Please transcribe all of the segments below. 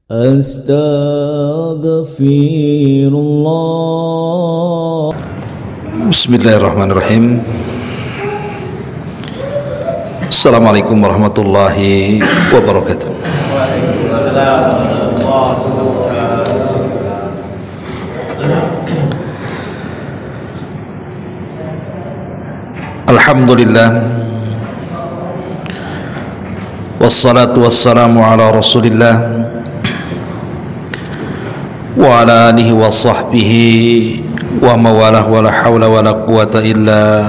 Astaghfirullah. Bismillahirrahmanirrahim. Assalamualaikum warahmatullahi wabarakatuh. Alhamdulillah, wassalatu wassalamu ala rasulillah wa ala alihi wa sahbihi wa mawalah wa la hawla wa la quwata illa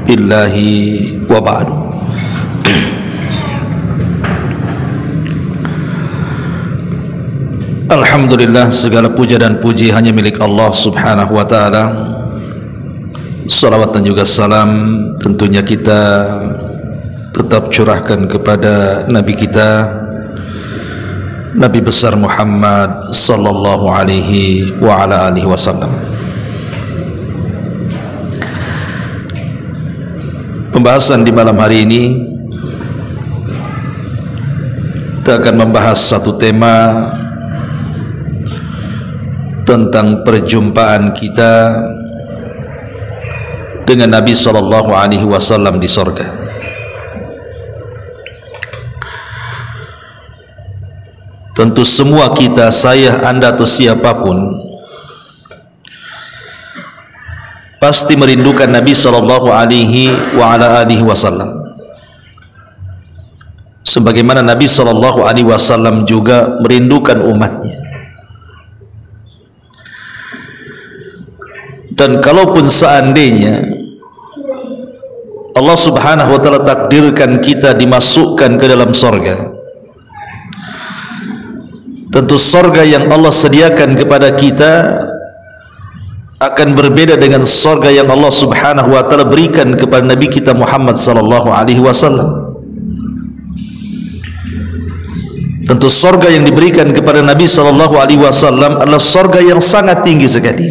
billahi wa ba'du. Alhamdulillah, segala puja dan puji hanya milik Allah subhanahu wa ta'ala. Salawat dan juga salam tentunya kita tetap curahkan kepada Nabi kita, Nabi besar Muhammad sallallahu alaihi wa ala alihi wasallam. Pembahasan di malam hari ini kita akan membahas satu tema tentang perjumpaan kita dengan Nabi sallallahu alaihi wasallam di surga. Tentu semua kita, saya, Anda atau siapapun pasti merindukan Nabi sallallahu alaihi wa ala alihi wasallam. Sebagaimana Nabi sallallahu alaihi wasallam juga merindukan umatnya. Dan kalaupun seandainya Allah subhanahu wa ta'ala takdirkan kita dimasukkan ke dalam sorga, tentu sorga yang Allah sediakan kepada kita akan berbeda dengan sorga yang Allah subhanahu wa ta'ala berikan kepada Nabi kita Muhammad sallallahu alaihi wasallam. Tentu sorga yang diberikan kepada Nabi sallallahu alaihi wasallam adalah sorga yang sangat tinggi sekali.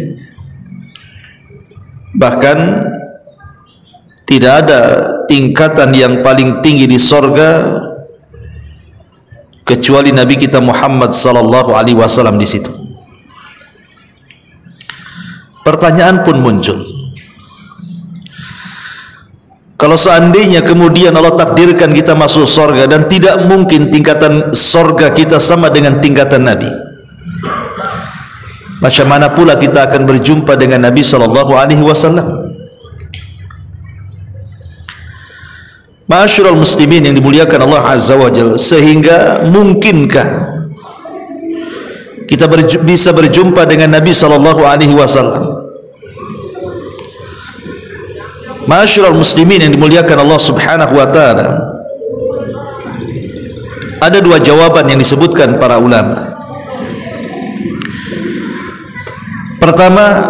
Bahkan tidak ada tingkatan yang paling tinggi di sorga kecuali Nabi kita Muhammad sallallahu alaihi wasallam di situ. Pertanyaan pun muncul. Kalau seandainya kemudian Allah takdirkan kita masuk sorga dan tidak mungkin tingkatan sorga kita sama dengan tingkatan Nabi, macam mana pula kita akan berjumpa dengan Nabi sallallahu alaihi wasallam? Ma'asyiral muslimin yang dimuliakan Allah azza wa jalla, sehingga mungkinkah kita bisa berjumpa dengan Nabi sallallahu alaihi wasallam? Ma'asyiral muslimin yang dimuliakan Allah subhanahu wa ta'ala, ada dua jawaban yang disebutkan para ulama. Pertama,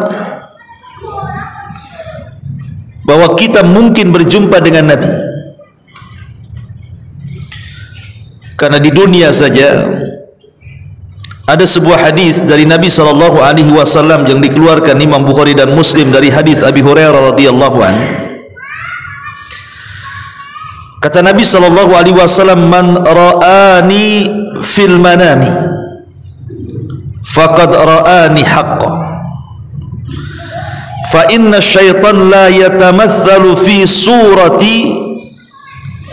bahwa kita mungkin berjumpa dengan Nabi karena di dunia saja ada sebuah hadis dari Nabi sallallahu alaihi wasallam yang dikeluarkan Imam Bukhari dan Muslim dari hadis Abi Hurairah radhiyallahu anhu. Kata Nabi sallallahu alaihi wasallam, "Man ra'ani fil manami faqad ra'ani haqqan. Fa inna syaitan la yatamatsalu fi surati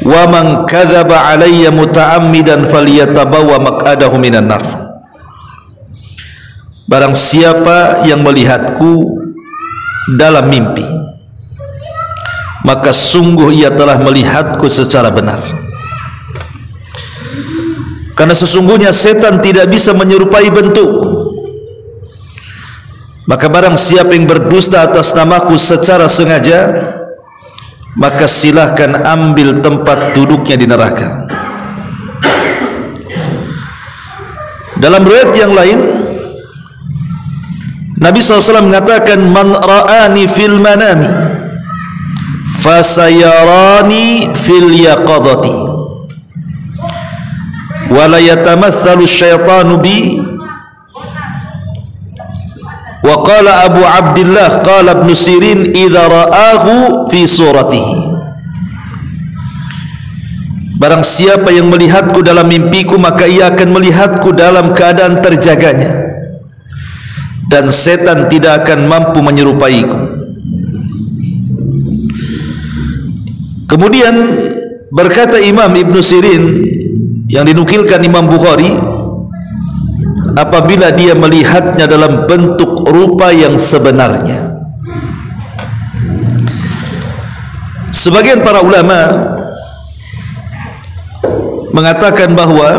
wa man kadzaba alayya muta'ammidan falyatabawwa maq'adahu minan nar." Barang siapa yang melihatku dalam mimpi, maka sungguh ia telah melihatku secara benar. Karena sesungguhnya setan tidak bisa menyerupai bentuk. Maka barang siapa yang berdusta atas namaku secara sengaja, maka silahkan ambil tempat duduknya di neraka. Dalam riwayat yang lain, Nabi SAW mengatakan, "Man ra'ani fil manami fasayarani fil yaqadati wa la yatamatsalu syaitanu bi." Wa qala Abu Abdullah qala Ibnu Sirin idza ra'ahu fi suratihi. barang siapa yang melihatku dalam mimpiku, maka ia akan melihatku dalam keadaan terjaganya, dan setan tidak akan mampu menyerupaiku. Kemudian berkata Imam Ibn Sirin yang dinukilkan Imam Bukhari, apabila dia melihatnya dalam bentuk rupa yang sebenarnya. Sebagian para ulama mengatakan bahwa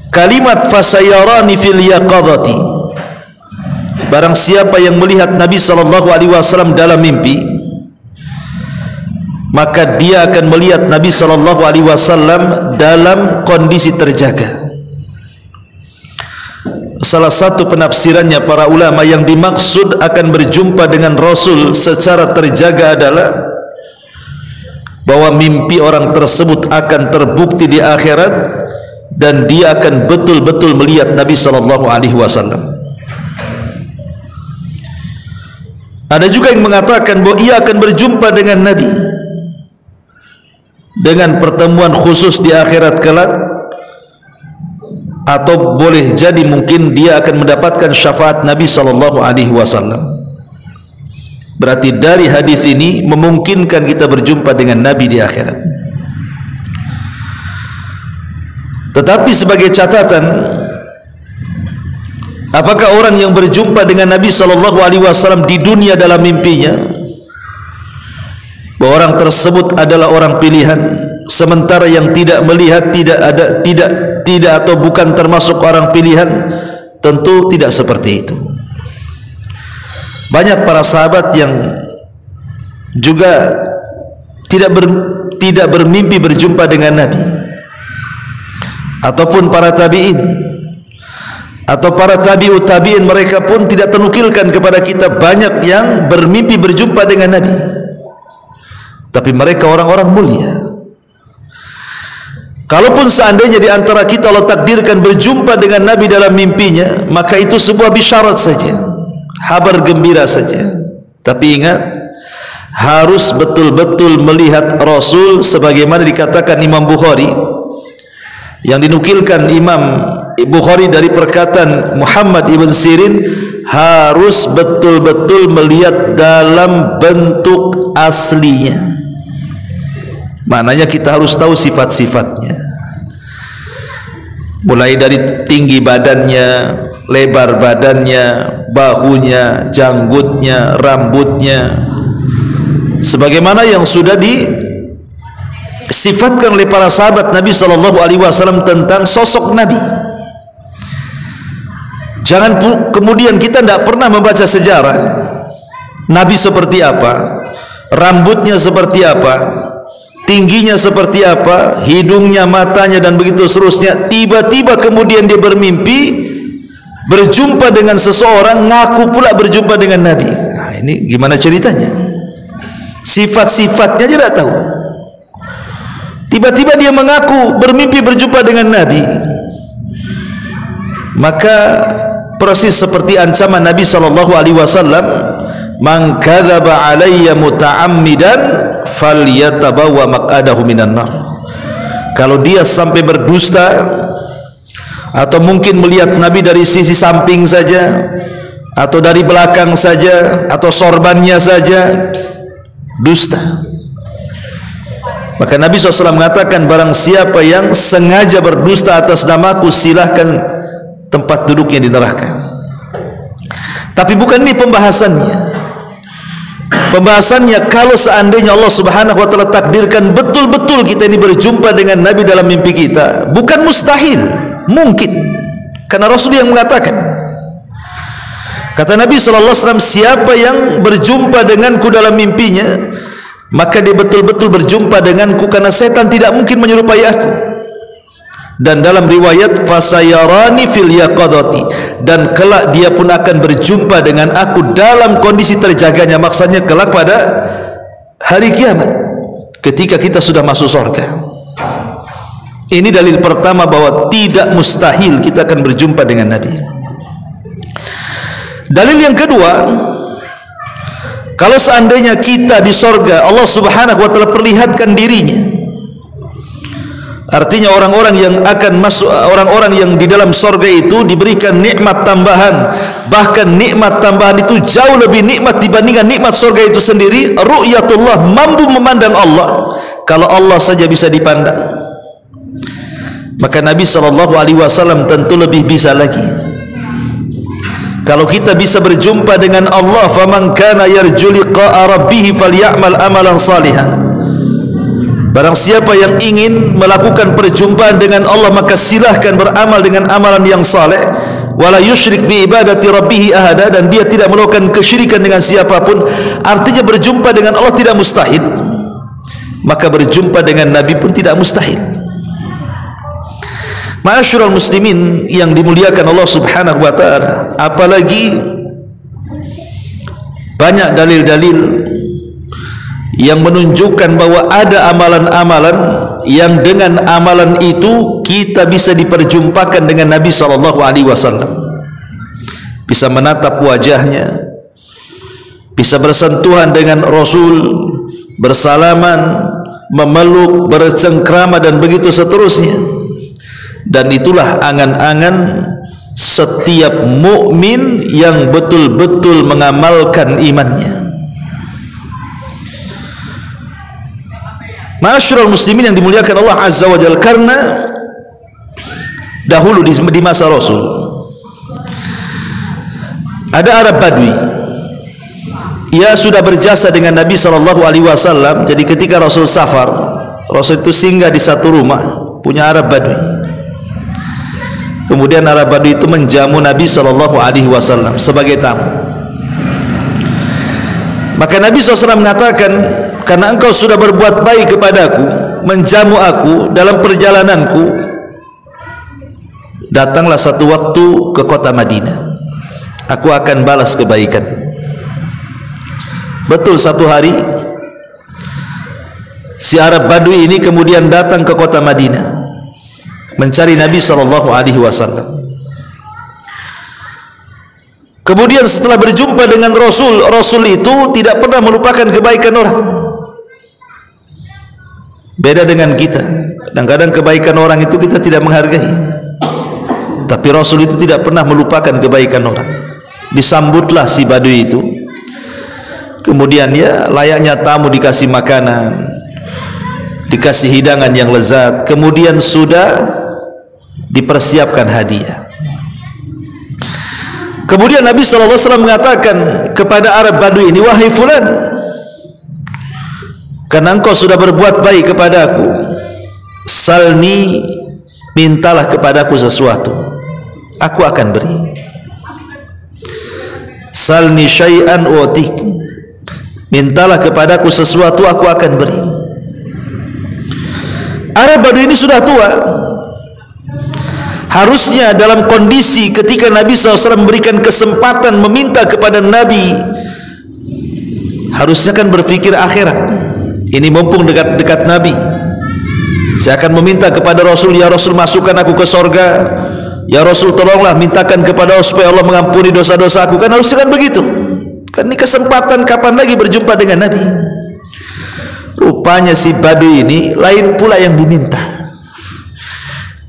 kalimat fasayarani fil yaqadhati, barang siapa yang melihat Nabi SAW dalam mimpi, maka dia akan melihat Nabi SAW dalam kondisi terjaga. Salah satu penafsirannya para ulama, yang dimaksud akan berjumpa dengan Rasul secara terjaga adalah bahwa mimpi orang tersebut akan terbukti di akhirat dan dia akan betul-betul melihat Nabi SAW. Ada juga yang mengatakan bahwa ia akan berjumpa dengan Nabi dengan pertemuan khusus di akhirat kelak, atau boleh jadi mungkin dia akan mendapatkan syafaat Nabi SAW. Berarti dari hadis ini memungkinkan kita berjumpa dengan Nabi di akhirat. Tetapi sebagai catatan, apakah orang yang berjumpa dengan Nabi SAW di dunia dalam mimpinya, bahwa orang tersebut adalah orang pilihan, sementara yang tidak melihat tidak atau bukan termasuk orang pilihan? Tentu tidak seperti itu. Banyak para sahabat yang juga tidak bermimpi berjumpa dengan Nabi, ataupun para tabi'in atau para tabi'ut tabi'in, mereka pun tidak tenukilkan kepada kita banyak yang bermimpi berjumpa dengan Nabi, tapi mereka orang-orang mulia. Kalaupun seandainya di antara kita Allah takdirkan berjumpa dengan Nabi dalam mimpinya, maka itu sebuah bisyarat saja, kabar gembira saja. Tapi ingat, harus betul-betul melihat Rasul, sebagaimana dikatakan Imam Bukhari, yang dinukilkan Imam Bukhari dari perkataan Muhammad ibn Sirin, harus betul-betul melihat dalam bentuk aslinya. Maknanya kita harus tahu sifat-sifatnya, mulai dari tinggi badannya, lebar badannya, bahunya, janggutnya, rambutnya, sebagaimana yang sudah disifatkan oleh para sahabat Nabi SAW tentang sosok Nabi. Jangan kemudian kita tidak pernah membaca sejarah Nabi seperti apa, rambutnya seperti apa, tingginya seperti apa, hidungnya, matanya, dan begitu seterusnya. Tiba-tiba kemudian dia bermimpi berjumpa dengan seseorang, ngaku pula berjumpa dengan Nabi. Nah, ini gimana ceritanya? Sifat-sifatnya aja tidak tahu. Tiba-tiba dia mengaku bermimpi berjumpa dengan Nabi. Maka persis seperti ancaman Nabi SAW, man kadzaba alayya muta'ammidan falyatabawa maq'adahu minan nar. Kalau dia sampai berdusta, atau mungkin melihat Nabi dari sisi samping saja, atau dari belakang saja, atau sorbannya saja, dusta. Maka Nabi SAW mengatakan, barang siapa yang sengaja berdusta atas namaku, silahkan tempat duduknya di neraka. Tapi bukan ini pembahasannya. Pembahasannya, kalau seandainya Allah Subhanahu wa taala takdirkan betul-betul kita ini berjumpa dengan Nabi dalam mimpi kita, bukan mustahil, mungkin. Karena Rasul yang mengatakan, kata Nabi SAW, siapa yang berjumpa denganku dalam mimpinya, maka dia betul-betul berjumpa denganku, karena setan tidak mungkin menyerupai aku. Dan dalam riwayat fasayarani fil yaqadhati, dan kelak dia pun akan berjumpa dengan aku dalam kondisi terjaganya, maksudnya kelak pada hari kiamat ketika kita sudah masuk surga. Ini dalil pertama bahwa tidak mustahil kita akan berjumpa dengan Nabi. Dalil yang kedua, kalau seandainya kita di surga, Allah Subhanahu wa taala perlihatkan dirinya, Artinya orang-orang yang akan masuk, orang-orang yang di dalam sorga itu diberikan nikmat tambahan. Bahkan nikmat tambahan itu jauh lebih nikmat dibandingkan nikmat sorga itu sendiri. Ru'yatullah, mampu memandang Allah. Kalau Allah saja bisa dipandang, maka Nabi SAW tentu lebih bisa lagi. Kalau kita bisa berjumpa dengan Allah, faman kana yarju liqa'a rabbih falyamal amalan salihan. Barang siapa yang ingin melakukan perjumpaan dengan Allah, maka silahkan beramal dengan amalan yang saleh. Wala yusyrik bi ibadati rabbih ahada, dan dia tidak melakukan kesyirikan dengan siapapun. Artinya berjumpa dengan Allah tidak mustahil, maka berjumpa dengan Nabi pun tidak mustahil. Ma'asyiral muslimin yang dimuliakan Allah Subhanahu wa taala, apalagi banyak dalil-dalil yang menunjukkan bahwa ada amalan-amalan yang dengan amalan itu kita bisa diperjumpakan dengan Nabi SAW, bisa menatap wajahnya, bisa bersentuhan dengan Rasul, bersalaman, memeluk, bercengkrama, dan begitu seterusnya. Dan itulah angan-angan setiap mukmin yang betul-betul mengamalkan imannya. Ma'asyiral muslimin yang dimuliakan Allah Azza wa Jalla, karena dahulu di masa Rasul ada Arab Badui. Ia sudah berjasa dengan Nabi SAW. Jadi ketika Rasul safar, Rasul itu singgah di satu rumah punya Arab Badui. Kemudian Arab Badui itu menjamu Nabi SAW sebagai tamu. Maka Nabi SAW mengatakan, karena engkau sudah berbuat baik kepadaku, menjamu aku dalam perjalananku, datanglah satu waktu ke kota Madinah, aku akan balas kebaikan. Betul, satu hari si Arab Badui ini kemudian datang ke kota Madinah mencari Nabi SAW. Kemudian setelah berjumpa dengan Rasul, Rasul itu tidak pernah melupakan kebaikan orang. Beda dengan kita, kadang-kadang kebaikan orang itu kita tidak menghargai, tapi Rasul itu tidak pernah melupakan kebaikan orang. Disambutlah si Badui itu, kemudian ya layaknya tamu dikasih makanan, dikasih hidangan yang lezat, kemudian sudah dipersiapkan hadiah. Kemudian Nabi SAW mengatakan kepada Arab Badui ini, wahai fulan, karena engkau sudah berbuat baik kepadaku, salni, mintalah kepadaku sesuatu, aku akan beri. Salni syai'an u'tik, mintalah kepadaku sesuatu, aku akan beri. Arab Badui ini sudah tua. Harusnya dalam kondisi ketika Nabi SAW memberikan kesempatan meminta kepada Nabi, harusnya kan berpikir akhirat. Ini mumpung dekat-dekat Nabi, saya akan meminta kepada Rasul, ya Rasul masukkan aku ke sorga, ya Rasul tolonglah mintakan kepada Allah supaya Allah mengampuni dosa-dosa aku. Kan harusnya kan begitu. Kan ini kesempatan kapan lagi berjumpa dengan Nabi. Rupanya si Badui ini lain pula yang diminta.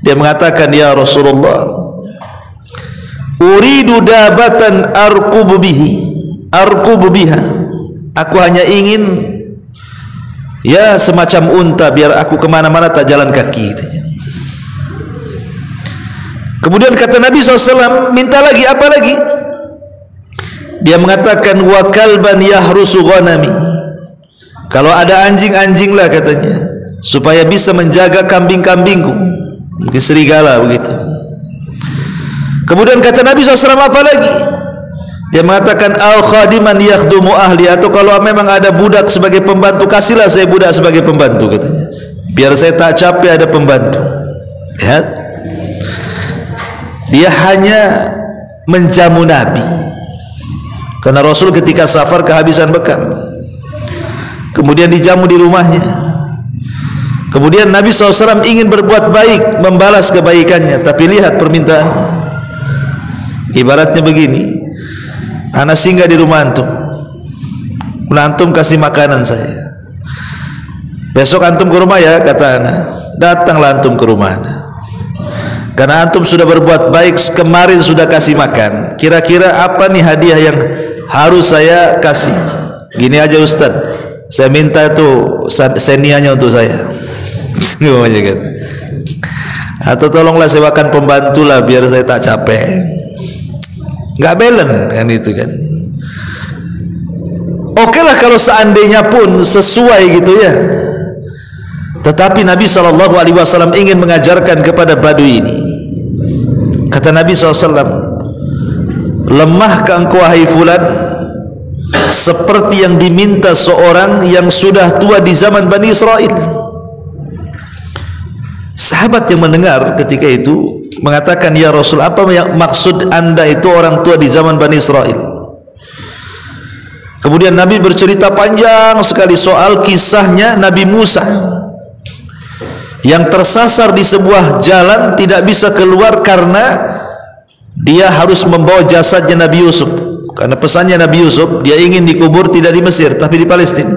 Dia mengatakan, ya Rasulullah, uridu dabatan arkubu biha, aku hanya ingin ya semacam unta biar aku kemana-mana tak jalan kaki. Kemudian kata Nabi SAW, minta lagi, apa lagi? Dia mengatakan, wa kalban yahrusu ghanami, kalau ada anjing-anjing lah katanya, supaya bisa menjaga kambing-kambingku, mungkin serigala begitu. Kemudian kata Nabi SAW, apa lagi? Dia mengatakan, al khadiman yakhdumu ahli, atau kalau memang ada budak sebagai pembantu, kasihlah saya budak sebagai pembantu katanya, biar saya tak capek ada pembantu. Lihat, dia hanya menjamu Nabi karena Rasul ketika safar kehabisan bekal, kemudian dijamu di rumahnya. Kemudian Nabi SAW ingin berbuat baik, membalas kebaikannya, tapi lihat permintaannya. Ibaratnya begini, ana singgah di rumah antum, antum kasih makanan saya, Besok antum ke rumah ya, kata ana. Datanglah antum ke rumah ana. Karena antum sudah berbuat baik, kemarin sudah kasih makan. Kira-kira apa nih hadiah yang harus saya kasih? Gini aja Ustaz, saya minta tuh senianya untuk saya. Semuanya kan. Atau tolonglah sewakan pembantu lah biar saya tak capek. Nggak balance kan itu kan. Oke lah kalau seandainya pun sesuai gitu ya. Tetapi Nabi SAW ingin mengajarkan kepada Badui ini. Kata Nabi SAW, lemahkah engkau wahai fulan seperti yang diminta seorang yang sudah tua di zaman Bani Israel. Sahabat yang mendengar ketika itu mengatakan, ya Rasul, apa yang maksud anda itu orang tua di zaman Bani Israel? Kemudian Nabi bercerita panjang sekali soal kisahnya Nabi Musa yang tersasar di sebuah jalan, tidak bisa keluar karena dia harus membawa jasadnya Nabi Yusuf. Karena pesannya Nabi Yusuf, dia ingin dikubur tidak di Mesir tapi di Palestina.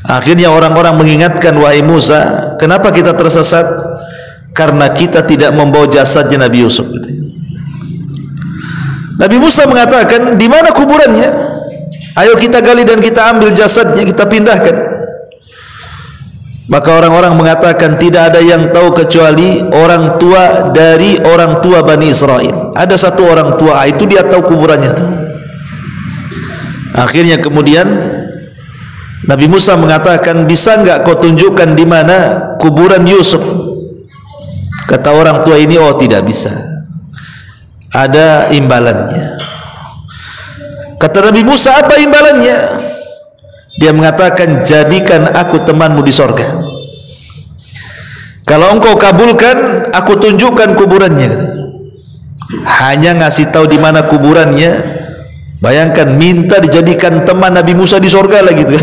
Akhirnya orang-orang mengingatkan, wahai Musa, kenapa kita tersesat? Karena kita tidak membawa jasadnya Nabi Yusuf. Nabi Musa mengatakan, di mana kuburannya? Ayo kita gali dan kita ambil jasadnya, kita pindahkan. Maka orang-orang mengatakan, tidak ada yang tahu kecuali orang tua dari orang tua Bani Israel. Ada satu orang tua, itu dia tahu kuburannya tuh. Akhirnya kemudian Nabi Musa mengatakan, bisa enggak kau tunjukkan di mana kuburan Yusuf? Kata orang tua ini, oh tidak bisa, ada imbalannya. Kata Nabi Musa, apa imbalannya? Dia mengatakan, jadikan aku temanmu di sorga. Kalau engkau kabulkan, aku tunjukkan kuburannya. Hanya ngasih tahu di mana kuburannya. Bayangkan, minta dijadikan teman Nabi Musa di sorga lagi tuh.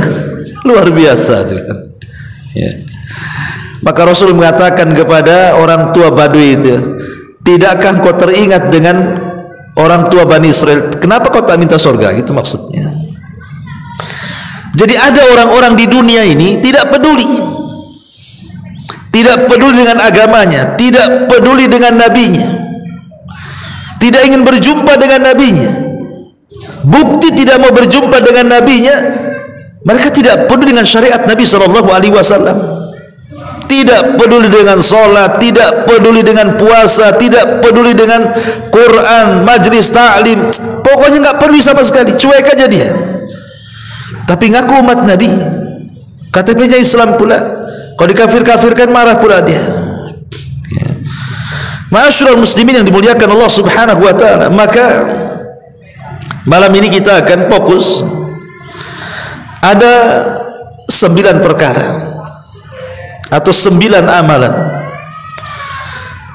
Luar biasa tuh kan. Ya. Maka Rasul mengatakan kepada orang tua Badui itu, tidakkah kau teringat dengan orang tua Bani Israel? Kenapa kau tak minta sorga? Gitu maksudnya. Jadi ada orang-orang di dunia ini tidak peduli dengan agamanya, tidak peduli dengan nabinya, tidak ingin berjumpa dengan nabinya. Bukti tidak mau berjumpa dengan nabinya, mereka tidak peduli dengan syariat Nabi SAW. Tidak peduli dengan sholat, tidak peduli dengan puasa, tidak peduli dengan Quran, majlis ta'lim. Pokoknya nggak peduli sama sekali, cuek aja dia. Tapi ngaku umat Nabi, KTP-nya Islam pula. Kalau dikafir-kafirkan marah pula dia. Ya. Ma'asyiral muslimin yang dimuliakan Allah Subhanahu wa taala, maka malam ini kita akan fokus ada 9 perkara atau 9 amalan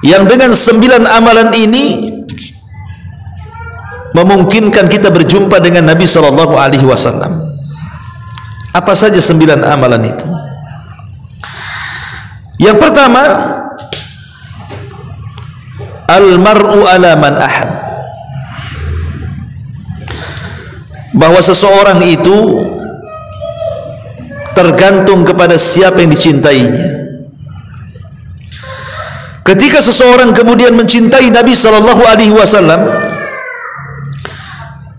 yang dengan 9 amalan ini memungkinkan kita berjumpa dengan Nabi sallallahu alaihi wasallam. Apa saja 9 amalan itu? Yang pertama, al-mar'u ala man ahab. Bahwa seseorang itu tergantung kepada siapa yang dicintainya. Ketika seseorang kemudian mencintai Nabi sallallahu alaihi wasallam,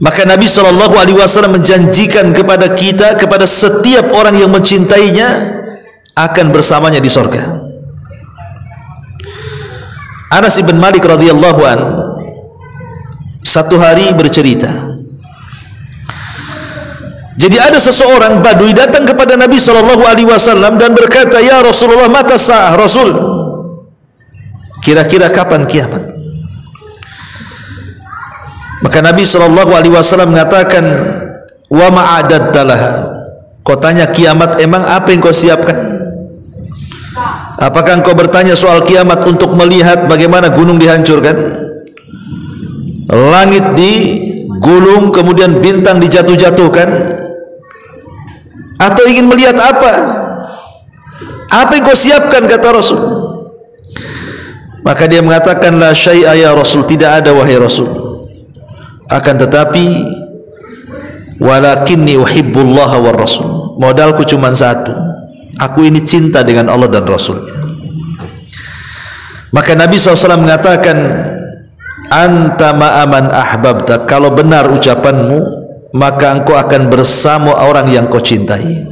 maka Nabi SAW menjanjikan kepada kita, kepada setiap orang yang mencintainya, akan bersamanya di sorga. Anas ibn Malik radhiyallahu an satu hari bercerita, jadi ada seseorang Badui datang kepada Nabi SAW dan berkata, ya Rasulullah, mata sa'ah Rasul, kira-kira kapan kiamat? Maka Nabi SAW mengatakan, wa ma'adatta laha. Kau tanya kiamat, emang apa yang kau siapkan? Apakah engkau bertanya soal kiamat untuk melihat bagaimana gunung dihancurkan, langit digulung, kemudian bintang dijatuh-jatuhkan, atau ingin melihat apa? Apa yang kau siapkan, kata Rasul? Maka dia mengatakan, la syai'a ya Rasul, tidak ada wahai Rasul. Akan tetapi, walakinni uhibbullaha war rasul, modalku cuma satu, aku ini cinta dengan Allah dan Rasulnya. Maka Nabi SAW mengatakan, anta ma'aman ahbabta, kalau benar ucapanmu maka engkau akan bersama orang yang kau cintai.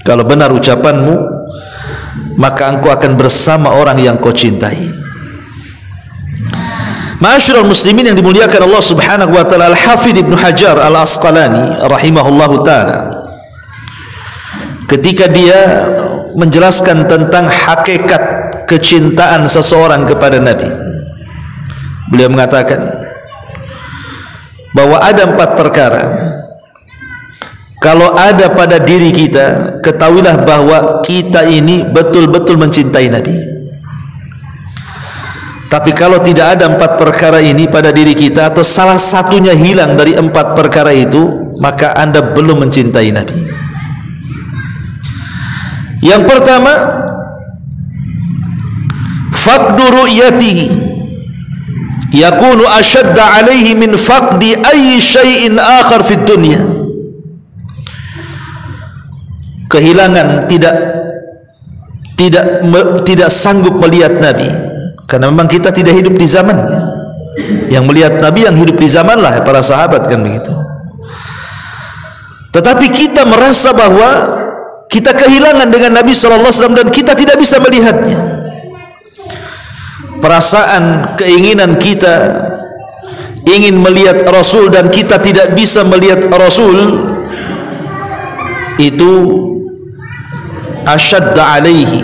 Kalau benar ucapanmu maka engkau akan bersama orang yang kau cintai. Ma'asyiral muslimin yang dimuliakan Allah Subhanahu wa taala, Al-Hafidz Ibnu Hajar Al-Asqalani rahimahullahu taala, ketika dia menjelaskan tentang hakikat kecintaan seseorang kepada Nabi, beliau mengatakan bahwa ada 4 perkara kalau ada pada diri kita, ketahuilah bahwa kita ini betul-betul mencintai Nabi. Tapi kalau tidak ada 4 perkara ini pada diri kita, atau salah satunya hilang dari 4 perkara itu, maka Anda belum mencintai Nabi. Yang pertama, faqdu ru'yatihi yakunu ashadda alaihi min faqdi ayyi syai'in akhar fid dunya. Kehilangan, tidak sanggup melihat Nabi, karena memang kita tidak hidup di zamannya. Yang melihat Nabi yang hidup di zaman lah para sahabat, kan begitu. Tetapi kita merasa bahwa kita kehilangan dengan Nabi SAW dan kita tidak bisa melihatnya. Perasaan, keinginan kita ingin melihat Rasul dan kita tidak bisa melihat Rasul, itu asyadda alaihi,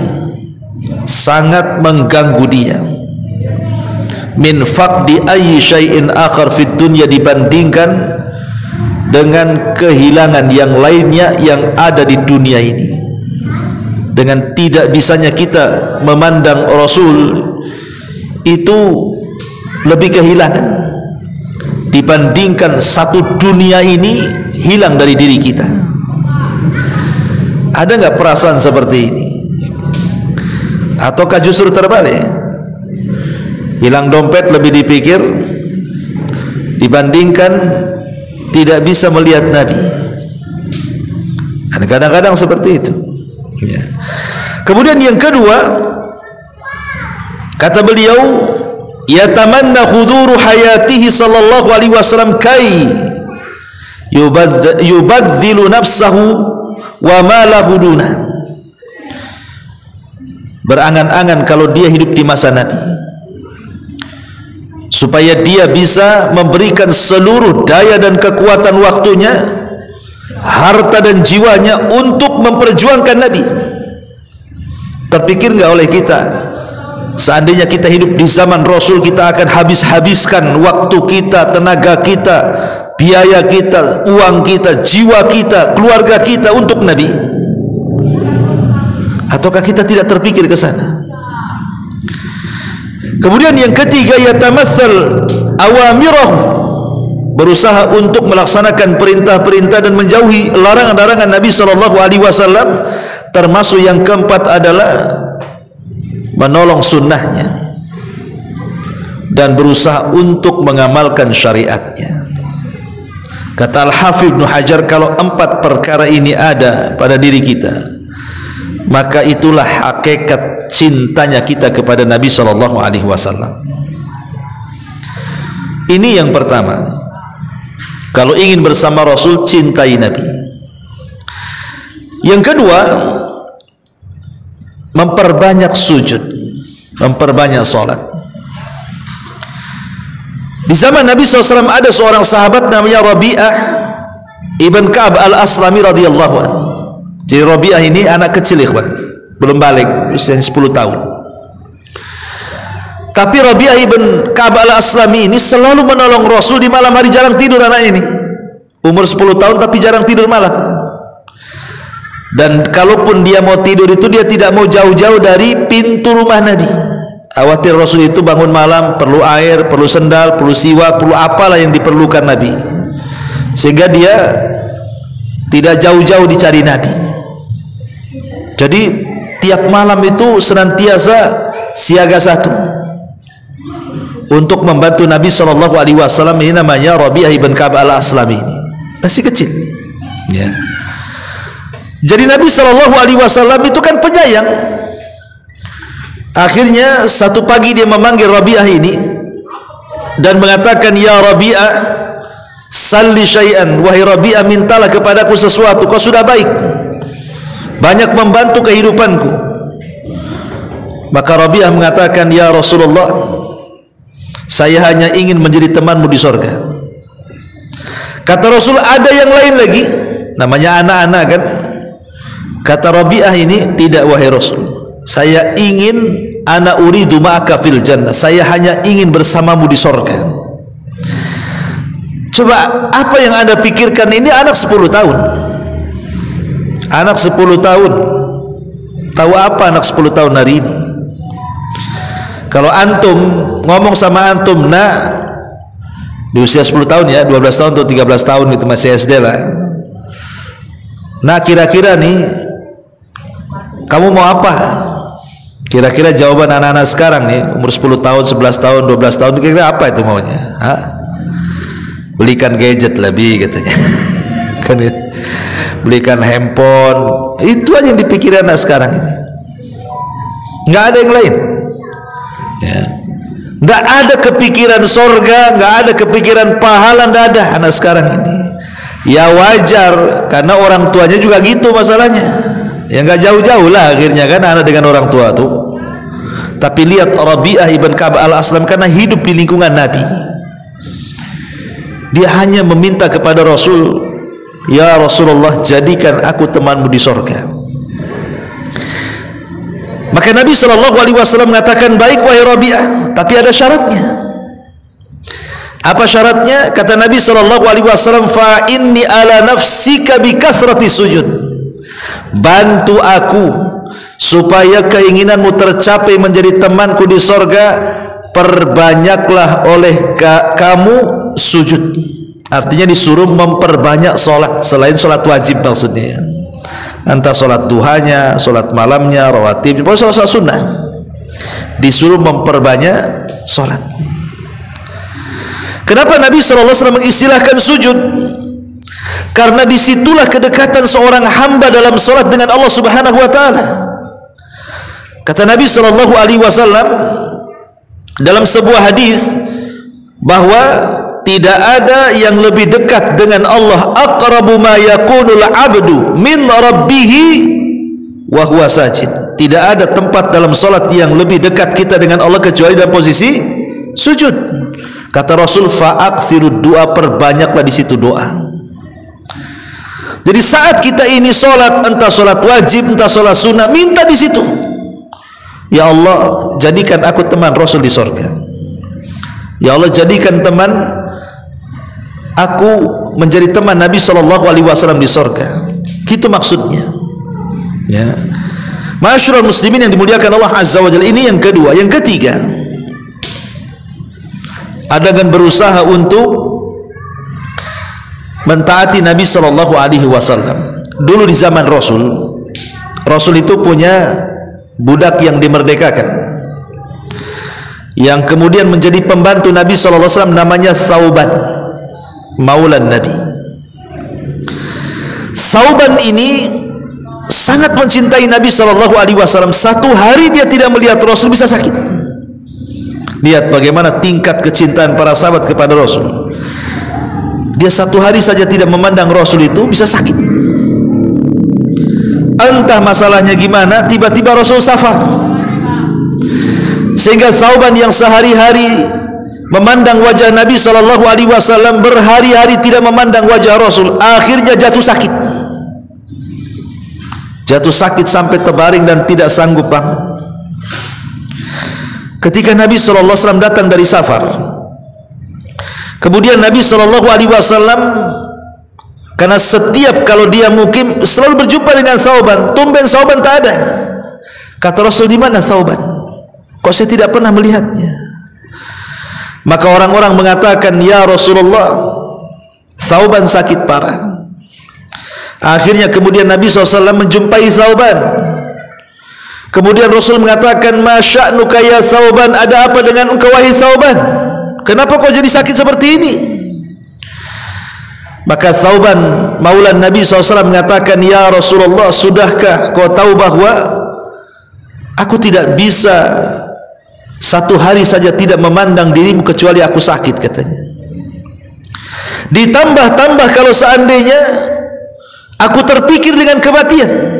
sangat mengganggu dia, min faqdi ayyi syai'in akhar fid dunya, dibandingkan dengan kehilangan yang lainnya yang ada di dunia ini. Dengan tidak bisanya kita memandang Rasul, itu lebih kehilangan dibandingkan satu dunia ini hilang dari diri kita. Ada nggak perasaan seperti ini? Ataukah justru terbalik? Hilang dompet lebih dipikir dibandingkan tidak bisa melihat Nabi. Kadang-kadang seperti itu ya. Kemudian yang kedua, kata beliau, yatamanna huduru hayatihi sallallahu alaihi wasallam kai yubadzilu nafsahu wa malahu duna. Berangan-angan kalau dia hidup di masa Nabi, supaya dia bisa memberikan seluruh daya dan kekuatan waktunya, harta dan jiwanya untuk memperjuangkan Nabi. Terpikir nggak oleh kita, seandainya kita hidup di zaman Rasul, kita akan habis-habiskan waktu kita, tenaga kita, biaya kita, uang kita, jiwa kita, keluarga kita untuk Nabi? Ataukah kita tidak terpikir ke sana? Kemudian yang ketiga, yatamassal awamirahu, berusaha untuk melaksanakan perintah-perintah dan menjauhi larangan-larangan Nabi sallallahu alaihi wasallam. Termasuk yang keempat adalah menolong sunnahnya dan berusaha untuk mengamalkan syariatnya. Kata Al-Hafidz Ibnu Hajar, kalau 4 perkara ini ada pada diri kita, maka itulah hakikat cintanya kita kepada Nabi sallallahu alaihi wasallam. Ini yang pertama. Kalau ingin bersama Rasul, cintai Nabi. Yang kedua, memperbanyak sujud, memperbanyak salat. Di zaman Nabi SAW ada seorang sahabat namanya Rabi'ah ibn Ka'ab al-Aslami radhiyallahu anhu. Jadi Rabi'ah ini anak kecil, ikhwan, belum balik, usia 10 tahun. Tapi Rabi'ah ibn Ka'ab al-Aslami ini selalu menolong Rasul di malam hari. Jarang tidur anak ini, umur 10 tahun tapi jarang tidur malam. Dan kalaupun dia mau tidur itu, dia tidak mau jauh-jauh dari pintu rumah Nabi. Khawatir Rasul itu bangun malam, perlu air, perlu sendal, perlu siwak, perlu apalah yang diperlukan Nabi, sehingga dia tidak jauh-jauh dicari Nabi. Jadi tiap malam itu senantiasa siaga satu untuk membantu Nabi sallallahu alaihi wasallam. Ini namanya Rabi'ah ibn Ka'ab al-Aslami, ini masih kecil ya. Jadi Nabi SAW itu kan penyayang. Akhirnya satu pagi dia memanggil Rabi'ah ini dan mengatakan, ya Rabi'ah, salli syai'an, wahai Rabi'ah, mintalah kepadaku sesuatu, kau sudah baik, banyak membantu kehidupanku. Maka Rabi'ah mengatakan, ya Rasulullah, saya hanya ingin menjadi temanmu di surga. Kata Rasul, ada yang lain lagi, namanya anak-anak kan. Kata Rabi'ah ini, tidak wahai Rasul, saya ingin ana uridu ma'aka fil jannah, saya hanya ingin bersamamu di surga. Coba apa yang Anda pikirkan? Ini anak 10 tahun. Anak 10 tahun. Tahu apa anak 10 tahun hari ini? Kalau antum ngomong sama antum, nah di usia 10 tahun ya, 12 tahun atau 13 tahun gitu, masih SD lah. Nah kira-kira nih kamu mau apa? Kira-kira jawaban anak-anak sekarang nih, umur 10 tahun, 11 tahun, 12 tahun, kira-kira apa itu maunya? Hah? Belikan gadget lebih katanya. Kan itu. Belikan handphone. Itu aja yang dipikirkan anak sekarang ini. Nggak ada yang lain. Ya. Nggak ada kepikiran sorga, nggak ada kepikiran pahala, nggak ada anak sekarang ini. Ya wajar, karena orang tuanya juga gitu masalahnya. Ya nggak jauh-jauh lah akhirnya kan anak dengan orang tua tuh. Tapi lihat Rabi'ah ibn Ka'ab al-Aslam, karena hidup di lingkungan Nabi, dia hanya meminta kepada Rasul, ya Rasulullah, jadikan aku temanmu di surga. Maka Nabi SAW mengatakan, baik wahai Rabi'ah, tapi ada syaratnya. Apa syaratnya? Kata Nabi SAW, fa inni ala nafsika bi kasrati sujud, bantu aku supaya keinginanmu tercapai menjadi temanku di sorga, perbanyaklah oleh kamu sujud. Artinya disuruh memperbanyak solat selain solat wajib maksudnya, entah solat duhanya, solat malamnya, rawatib, pokoknya solat sunnah, disuruh memperbanyak solat. Kenapa Nabi SAW mengistilahkan sujud? Karena disitulah kedekatan seorang hamba dalam solat dengan Allah Subhanahu Wa Taala. Kata Nabi SAW dalam sebuah hadis bahwa tidak ada yang lebih dekat dengan Allah, aqrabu ma yakunul abdu min rabbih wa huwa sajid. Tidak ada tempat dalam solat yang lebih dekat kita dengan Allah kecuali dalam posisi sujud. Kata Rasul, fa'aktsirud du'a, perbanyaklah di situ doa. Jadi saat kita ini solat, entah solat wajib, entah solat sunnah, minta di situ, ya Allah, jadikan aku teman Rasul di surga. Ya Allah, jadikan teman aku menjadi teman Nabi SAW di surga. Gitu maksudnya. Ya, ma'asyiral muslimin yang dimuliakan Allah Azza wa Jalla. Ini yang kedua. Yang ketiga, ada dengan berusaha untuk mentaati Nabi SAW. Dulu di zaman Rasul itu punya budak yang dimerdekakan, yang kemudian menjadi pembantu Nabi SAW, namanya Thauban, maulan Nabi. Thauban ini sangat mencintai Nabi SAW. Satu hari dia tidak melihat Rasul bisa sakit. Lihat bagaimana tingkat kecintaan para sahabat kepada Rasul. Dia satu hari saja tidak memandang Rasul itu bisa sakit. Entah masalahnya gimana, tiba-tiba Rasul safar, sehingga Thauban yang sehari-hari memandang wajah Nabi SAW, berhari-hari tidak memandang wajah Rasul, akhirnya jatuh sakit. Jatuh sakit sampai terbaring dan tidak sanggup bangun. Ketika Nabi SAW datang dari safar, kemudian Nabi SAW, karena setiap kalau dia mukim selalu berjumpa dengan Thauban, tumben Thauban tak ada. Kata Rasul, di mana Thauban? Kok saya tidak pernah melihatnya? Maka orang-orang mengatakan, ya Rasulullah, Thauban sakit parah. Akhirnya kemudian Nabi SAW menjumpai Thauban. Kemudian Rasul mengatakan, ma sya'nuka ya Thauban, ada apa dengan engkau wahai Thauban? Kenapa kau jadi sakit seperti ini? Maka Thauban maula Nabi SAW mengatakan, ya Rasulullah, sudahkah kau tahu bahwa aku tidak bisa satu hari saja tidak memandang dirimu kecuali aku sakit, katanya. Ditambah-tambah kalau seandainya aku terpikir dengan kematian,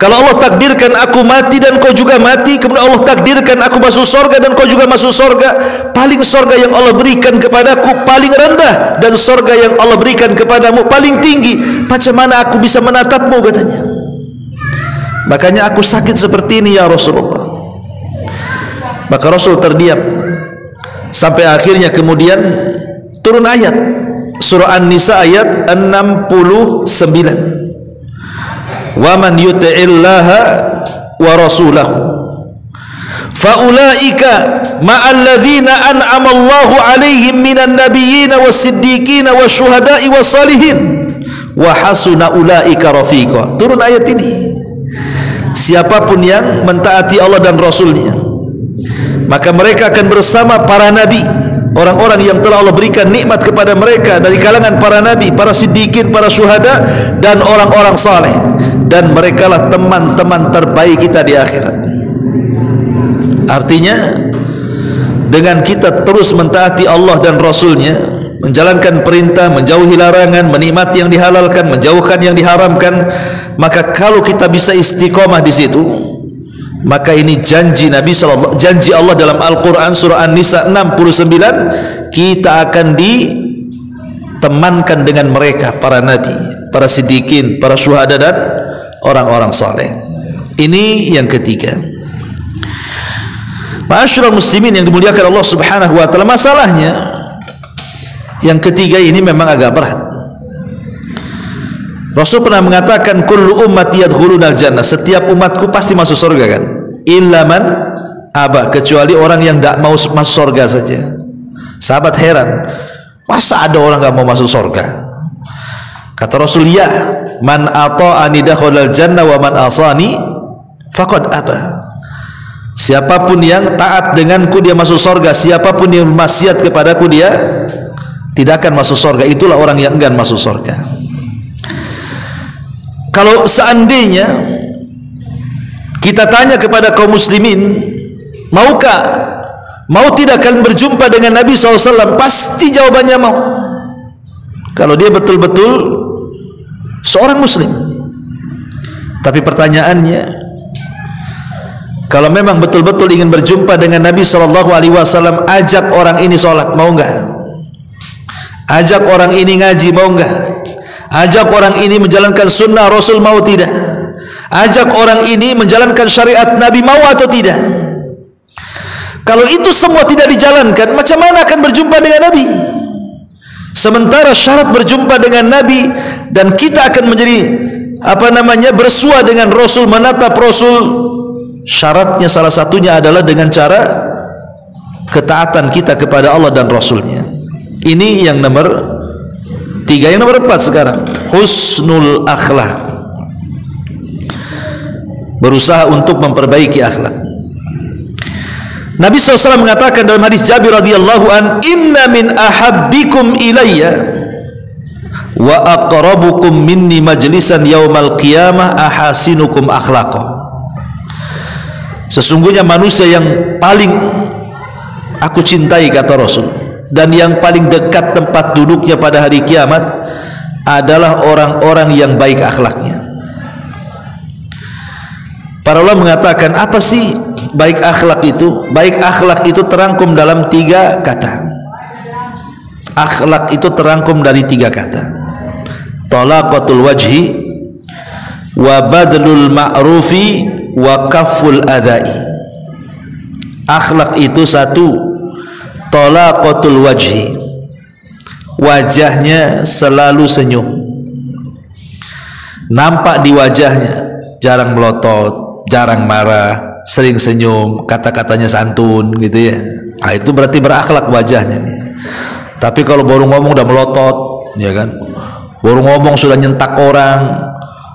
kalau Allah takdirkan aku mati dan kau juga mati, kemudian Allah takdirkan aku masuk surga dan kau juga masuk surga, paling surga yang Allah berikan kepadaku paling rendah, dan surga yang Allah berikan kepadamu paling tinggi. Macam mana aku bisa menatapmu, katanya. Makanya aku sakit seperti ini ya Rasulullah. Maka Rasul terdiam sampai akhirnya kemudian turun ayat surah An-Nisa ayat 69. Wa man yuti'illaha wa rasulahu fa ulaika ma'al ladzina an'ama Allahu 'alaihim minan nabiyyin was-siddiqin wasyuhada'i was-salihin wa hasuna ulaika rafiqa. Turun ayat ini. Siapapun yang mentaati Allah dan Rasulnya, maka mereka akan bersama para nabi, orang-orang yang telah Allah berikan nikmat kepada mereka dari kalangan para nabi, para siddiqin, para syuhada, dan orang-orang saleh, dan merekalah teman-teman terbaik kita di akhirat. Artinya, dengan kita terus mentaati Allah dan Rasulnya, menjalankan perintah, menjauhi larangan, menikmati yang dihalalkan, menjauhkan yang diharamkan, maka kalau kita bisa istiqomah di situ, maka ini janji Nabi sallallahu, janji Allah dalam Al-Quran surah An-Nisa 69, kita akan ditemankan dengan mereka, para nabi, para siddiqin, para syuhada, dan orang-orang saleh. Ini yang ketiga. Ma'asyiral muslimin yang dimuliakan Allah Subhanahu wa taala, masalahnya yang ketiga ini memang agak berat. Rasul pernah mengatakan, kullu ummati yadkhulunal jannah, setiap umatku pasti masuk surga, kan? Illa man aba, kecuali orang yang tidak mau masuk surga saja. Sahabat heran, masa ada orang tidak mau masuk surga? Kata Rasul, ya, man ata'ani dakhalal jannah wa man asani faqad aba. Siapapun yang taat denganku dia masuk surga, siapapun yang maksiat kepadaku dia tidak akan masuk surga. Itulah orang yang enggan masuk surga. Kalau seandainya kita tanya kepada kaum muslimin, mau tidak kalian berjumpa dengan Nabi SAW? Pasti jawabannya mau. Kalau dia betul-betul seorang muslim. Tapi pertanyaannya, kalau memang betul-betul ingin berjumpa dengan Nabi SAW, ajak orang ini sholat, mau enggak? Ajak orang ini ngaji, mau enggak? Ajak orang ini menjalankan sunnah Rasul, mau tidak? Ajak orang ini menjalankan syariat Nabi, mau atau tidak? Kalau itu semua tidak dijalankan, macam mana akan berjumpa dengan Nabi? Sementara syarat berjumpa dengan Nabi dan kita akan menjadi bersua dengan Rasul, menatap Rasul, syaratnya salah satunya adalah dengan cara ketaatan kita kepada Allah dan Rasulnya. Ini yang nomor 3. Yang nomor 4 sekarang, husnul akhlak, berusaha untuk memperbaiki akhlak. Nabi SAW mengatakan dalam hadis Jabir radhiyallahu an, inna min ahabbikum ilayya wa aqrabukum minni majlisan yaumal qiyamah ahasinukum akhlaqah. Sesungguhnya manusia yang paling aku cintai, kata Rasul, dan yang paling dekat tempat duduknya pada hari kiamat adalah orang-orang yang baik akhlaknya. Para ulama mengatakan, apa sih baik akhlak itu? Baik akhlak itu terangkum dalam 3 kata. Akhlak itu terangkum dari 3 kata. Talaqatul wajhi wa badlul ma'rufi wa kaful adai. Akhlak itu 1, talaqatul wajhi, wajahnya selalu senyum, nampak di wajahnya jarang melotot, jarang marah, sering senyum, kata-katanya santun, gitu ya. Nah, itu berarti berakhlak wajahnya nih. Tapi kalau baru ngomong udah melotot, ya kan? Baru ngomong sudah nyentak orang,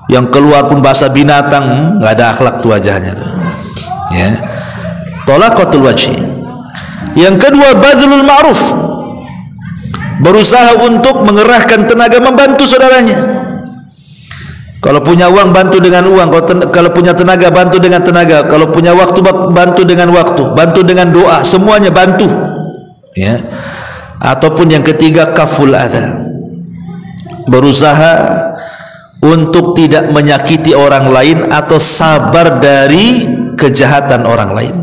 yang keluar pun bahasa binatang, nggak ada akhlak tuh wajahnya tuh. Ya, talaqatul wajhi. Yang kedua, badlul ma'ruf, berusaha untuk mengerahkan tenaga membantu saudaranya. Kalau punya uang bantu dengan uang, kalau punya tenaga bantu dengan tenaga, kalau punya waktu bantu dengan waktu, bantu dengan doa, semuanya bantu. Ya. Ataupun yang ketiga, kaful adha, berusaha untuk tidak menyakiti orang lain atau sabar dari kejahatan orang lain.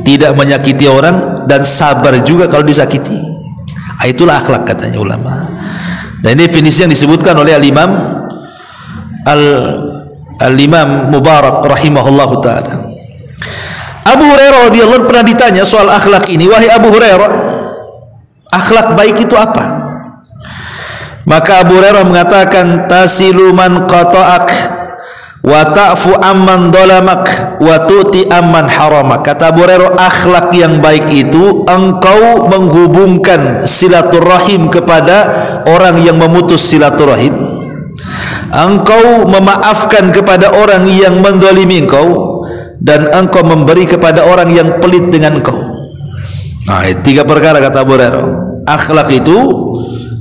Tidak menyakiti orang dan sabar juga kalau disakiti. Itulah akhlak katanya ulama. Dan ini definisi yang disebutkan oleh Al-Imam Mubarak rahimahullahu ta'ala. Abu Hurairah radhiyallahu pernah ditanya soal akhlak ini, wahai Abu Hurairah, akhlak baik itu apa? Maka Abu Hurairah mengatakan, tasilu man qata'ak wa ta'fu amman dolamak wa tu'ti amman haramak. Kata Abu Hurairah, akhlak yang baik itu engkau menghubungkan silaturahim kepada orang yang memutus silaturahim, engkau memaafkan kepada orang yang menzalimi engkau, dan engkau memberi kepada orang yang pelit dengan engkau. Nah, tiga perkara kata Abu Hurairah. Akhlak itu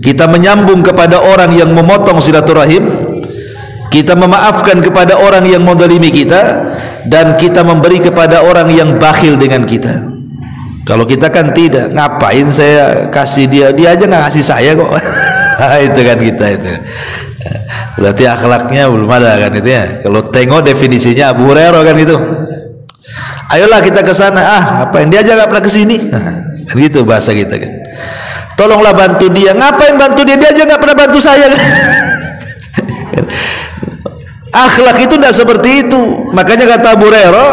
kita menyambung kepada orang yang memotong silaturahim, kita memaafkan kepada orang yang menzalimi kita, dan kita memberi kepada orang yang bakhil dengan kita. Kalau kita kan tidak, ngapain saya kasih dia, dia aja nggak kasih saya kok. Itu kan kita itu. Berarti akhlaknya belum ada kan itu ya. Kalau tengok definisinya Abu Hurairah kan itu. Ayolah kita ke sana. Ngapain dia aja nggak pernah ke sini. Kan gitu bahasa kita kan. Tolonglah bantu dia. Ngapain bantu dia? Dia aja nggak pernah bantu saya. Akhlak itu tidak seperti itu. Makanya kata Abu Hurairah,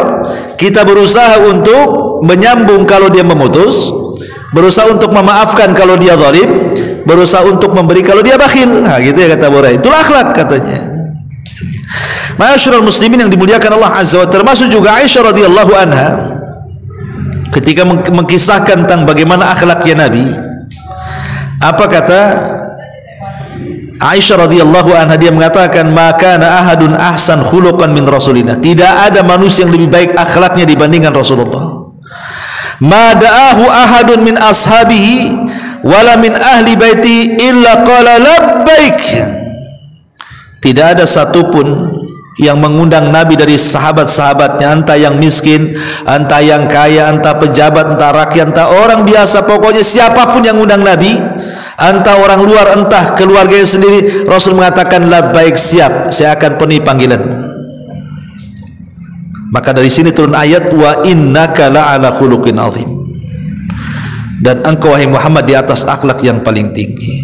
kita berusaha untuk menyambung kalau dia memutus, berusaha untuk memaafkan kalau dia zalim, berusaha untuk memberi kalau dia bakhil. Nah, gitu ya kata Abu Hurairah. Itulah akhlak katanya. Ma'asyiral muslimin yang dimuliakan Allah Azza wa Jalla, termasuk juga Aisyah radhiyallahu anha ketika mengkisahkan tentang bagaimana akhlaknya Nabi. Apa kata Aisyah radhiyallahu anha? Dia mengatakan, maka kana ahadun ahsan khuluqan min Rasulillah. Tidak ada manusia yang lebih baik akhlaknya dibandingkan Rasulullah. Ma da'ahu ahadun min ashabihi wala min ahli baiti illa qala labbaik. Tidak ada satupun yang mengundang Nabi dari sahabat-sahabatnya, entah yang miskin, entah yang kaya, entah pejabat, entah rakyat, entah orang biasa, pokoknya siapapun yang undang Nabi, entah orang luar, entah keluarganya sendiri, Rasul mengatakan labbaik, siap, saya akan penuhi panggilan. Maka dari sini turun ayat, wa innaka la'ala khuluqin azim, dan engkau wahai Muhammad di atas akhlak yang paling tinggi.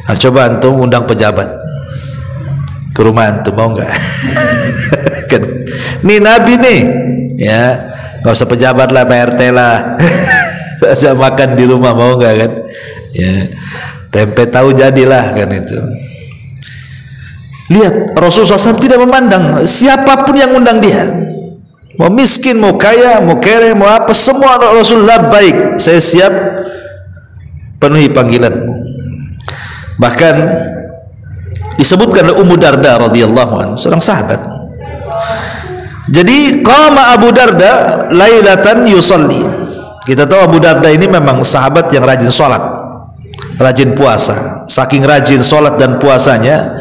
Nah, coba antum undang pejabat ke rumah antum, mau nggak? Kan nih Nabi nih, ya nggak usah pejabat lah, PRT lah. Saja makan di rumah, mau nggak kan? Ya, tempe tahu jadilah kan itu. Lihat, Rasulullah SAW tidak memandang siapapun yang undang dia, mau miskin, mau kaya, mau kere, mau apa, semua Rasulullah baik, saya siap penuhi panggilanmu. Bahkan disebutkan oleh Ummu Darda radhiyallahu anha, seorang sahabat. Jadi qama Abu Darda lailatan yusalli. Kita tahu Abu Darda ini memang sahabat yang rajin sholat, rajin puasa. Saking rajin sholat dan puasanya,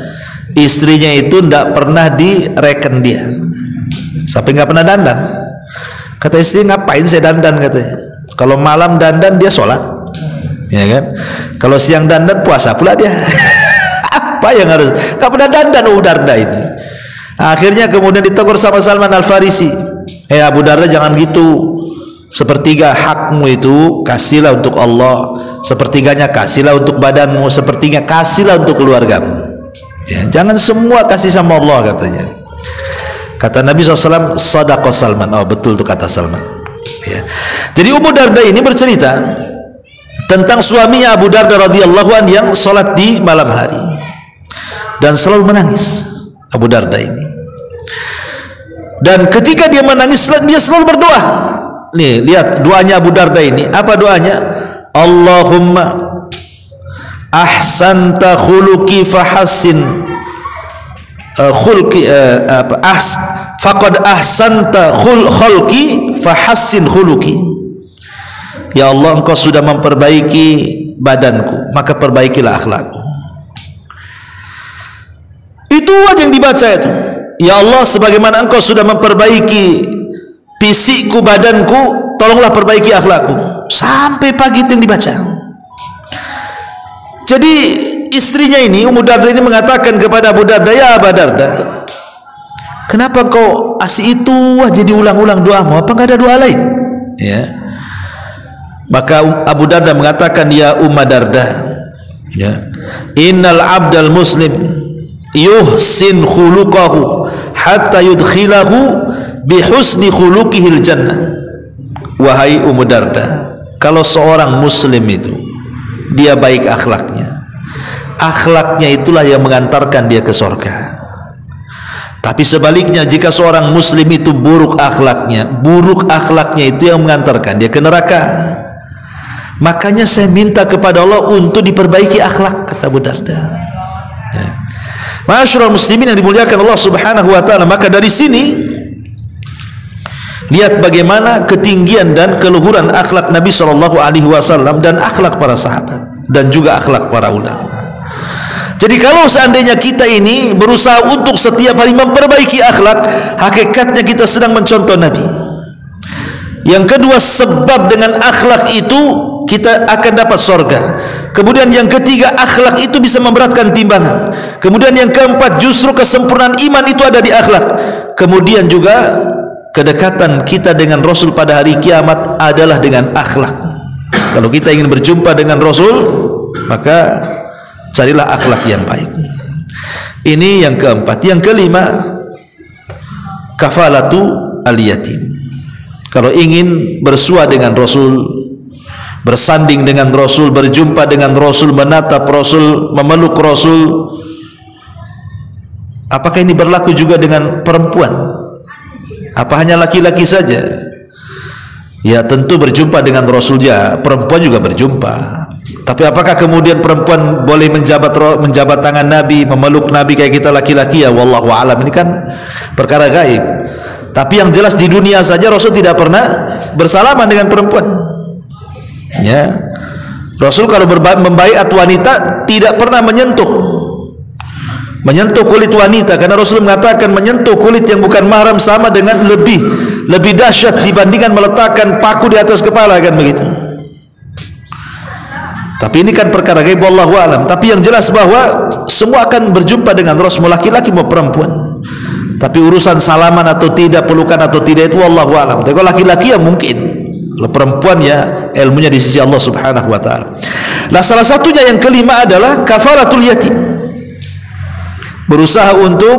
istrinya itu tidak pernah direken dia, sampai nggak pernah dandan. Kata istri, ngapain saya dandan katanya. Kalau malam dandan dia sholat, ya kan. Kalau siang dandan puasa pula dia. Apa yang harus, nggak pernah dandan Abu Darda ini. Akhirnya kemudian ditegur sama Salman Al-Farisi, Abu Darda jangan gitu, sepertiga hakmu itu kasihlah untuk Allah, sepertiganya kasihlah untuk badanmu, sepertiga kasihlah untuk keluargamu, ya, jangan semua kasih sama Allah katanya. Kata Nabi SAW, sadaqah Salman. Oh betul tuh kata Salman, ya. Jadi Ummu Darda ini bercerita tentang suaminya Abu Darda radhiyallahu anhu yang sholat di malam hari dan selalu menangis. Abu Darda ini, dan ketika dia menangis dia selalu berdoa. Nih lihat doanya Abu Darda ini, apa doanya? Allahumma ahsanta khuluqi fahassin khulqi faqad ahsanta khulqi fahassin khuluqi. Ya Allah, engkau sudah memperbaiki badanku, maka perbaikilah akhlakku. Itu aja yang dibaca itu. Ya Allah, sebagaimana Engkau sudah memperbaiki fisikku, badanku, tolonglah perbaiki akhlakku. Sampai pagi itu yang dibaca. Jadi istrinya ini, Ummu Darda ini mengatakan kepada Abu Darda, ya Abu Darda, kenapa kau asih itu aja diulang-ulang doamu? Apa enggak ada doa lain? Ya. Maka Abu Darda mengatakan, ya Ummu Darda, ya, innal abdal muslim yuhsin khuluqahu hatta yudkhilahu bihusni khuluqihil jannah. Wahai Ummu Darda, kalau seorang muslim itu dia baik akhlaknya, akhlaknya itulah yang mengantarkan dia ke surga. Tapi sebaliknya, jika seorang muslim itu buruk akhlaknya itu yang mengantarkan dia ke neraka. Makanya saya minta kepada Allah untuk diperbaiki akhlak, kata Abu Darda. Ya. Ma'asyiral muslimin yang dimuliakan Allah Subhanahu wa taala, maka dari sini lihat bagaimana ketinggian dan keluhuran akhlak Nabi sallallahu alaihi wasallam dan akhlak para sahabat dan juga akhlak para ulama. Jadi kalau seandainya kita ini berusaha untuk setiap hari memperbaiki akhlak, hakikatnya kita sedang mencontoh Nabi. Yang kedua, sebab dengan akhlak itu kita akan dapat surga. Kemudian yang ketiga, akhlak itu bisa memberatkan timbangan. Kemudian yang keempat, justru kesempurnaan iman itu ada di akhlak. Kemudian juga kedekatan kita dengan Rasul pada hari kiamat adalah dengan akhlak. Kalau kita ingin berjumpa dengan Rasul, maka carilah akhlak yang baik. Ini yang keempat. Yang kelima, kafalatu al-yatim. Kalau ingin bersua dengan Rasul, bersanding dengan Rasul, berjumpa dengan Rasul, menatap Rasul, memeluk Rasul, apakah ini berlaku juga dengan perempuan? Apa hanya laki-laki saja? Ya, tentu berjumpa dengan Rasul ya, perempuan juga berjumpa. Tapi apakah kemudian perempuan boleh menjabat tangan Nabi, memeluk Nabi kayak kita laki-laki? Ya wallahu alam, ini kan perkara gaib. Tapi yang jelas di dunia saja Rasul tidak pernah bersalaman dengan perempuan. Ya, Rasul kalau membaiat wanita tidak pernah menyentuh kulit wanita, karena Rasul mengatakan menyentuh kulit yang bukan mahram sama dengan lebih dahsyat dibandingkan meletakkan paku di atas kepala, kan begitu. Tapi ini kan perkara gaib, wallahu alam. Tapi yang jelas bahwa semua akan berjumpa dengan Rasul, mau laki-laki mau perempuan. Tapi urusan salaman atau tidak, pelukan atau tidak, itu wallahu alam. Tapi kalau laki-laki ya mungkin, kalau perempuan ya ilmunya di sisi Allah Subhanahu wa taala. Nah, salah satunya yang kelima adalah kafalatul yatim. Berusaha untuk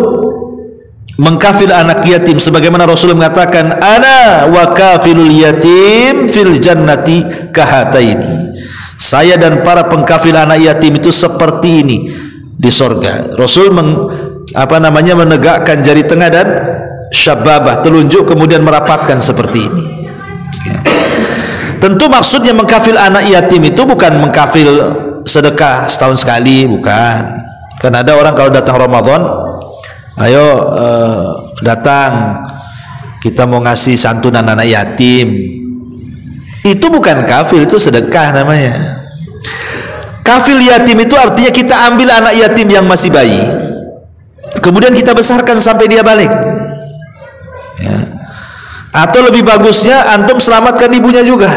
mengkafil anak yatim, sebagaimana Rasul mengatakan, ana wa kafilul yatim fil jannati kahataini. Saya dan para pengkafil anak yatim itu seperti ini di surga. Rasul menegakkan jari tengah dan syababah, telunjuk, kemudian merapatkan seperti ini. Ya. Tentu maksudnya mengkafil anak yatim itu bukan mengkafil sedekah setahun sekali, bukan. Kan ada orang kalau datang Ramadan, ayo datang, kita mau ngasih santunan anak yatim. Itu bukan kafil, itu sedekah namanya. Kafil yatim itu artinya kita ambil anak yatim yang masih bayi, kemudian kita besarkan sampai dia balik. Ya. Atau lebih bagusnya antum selamatkan ibunya juga.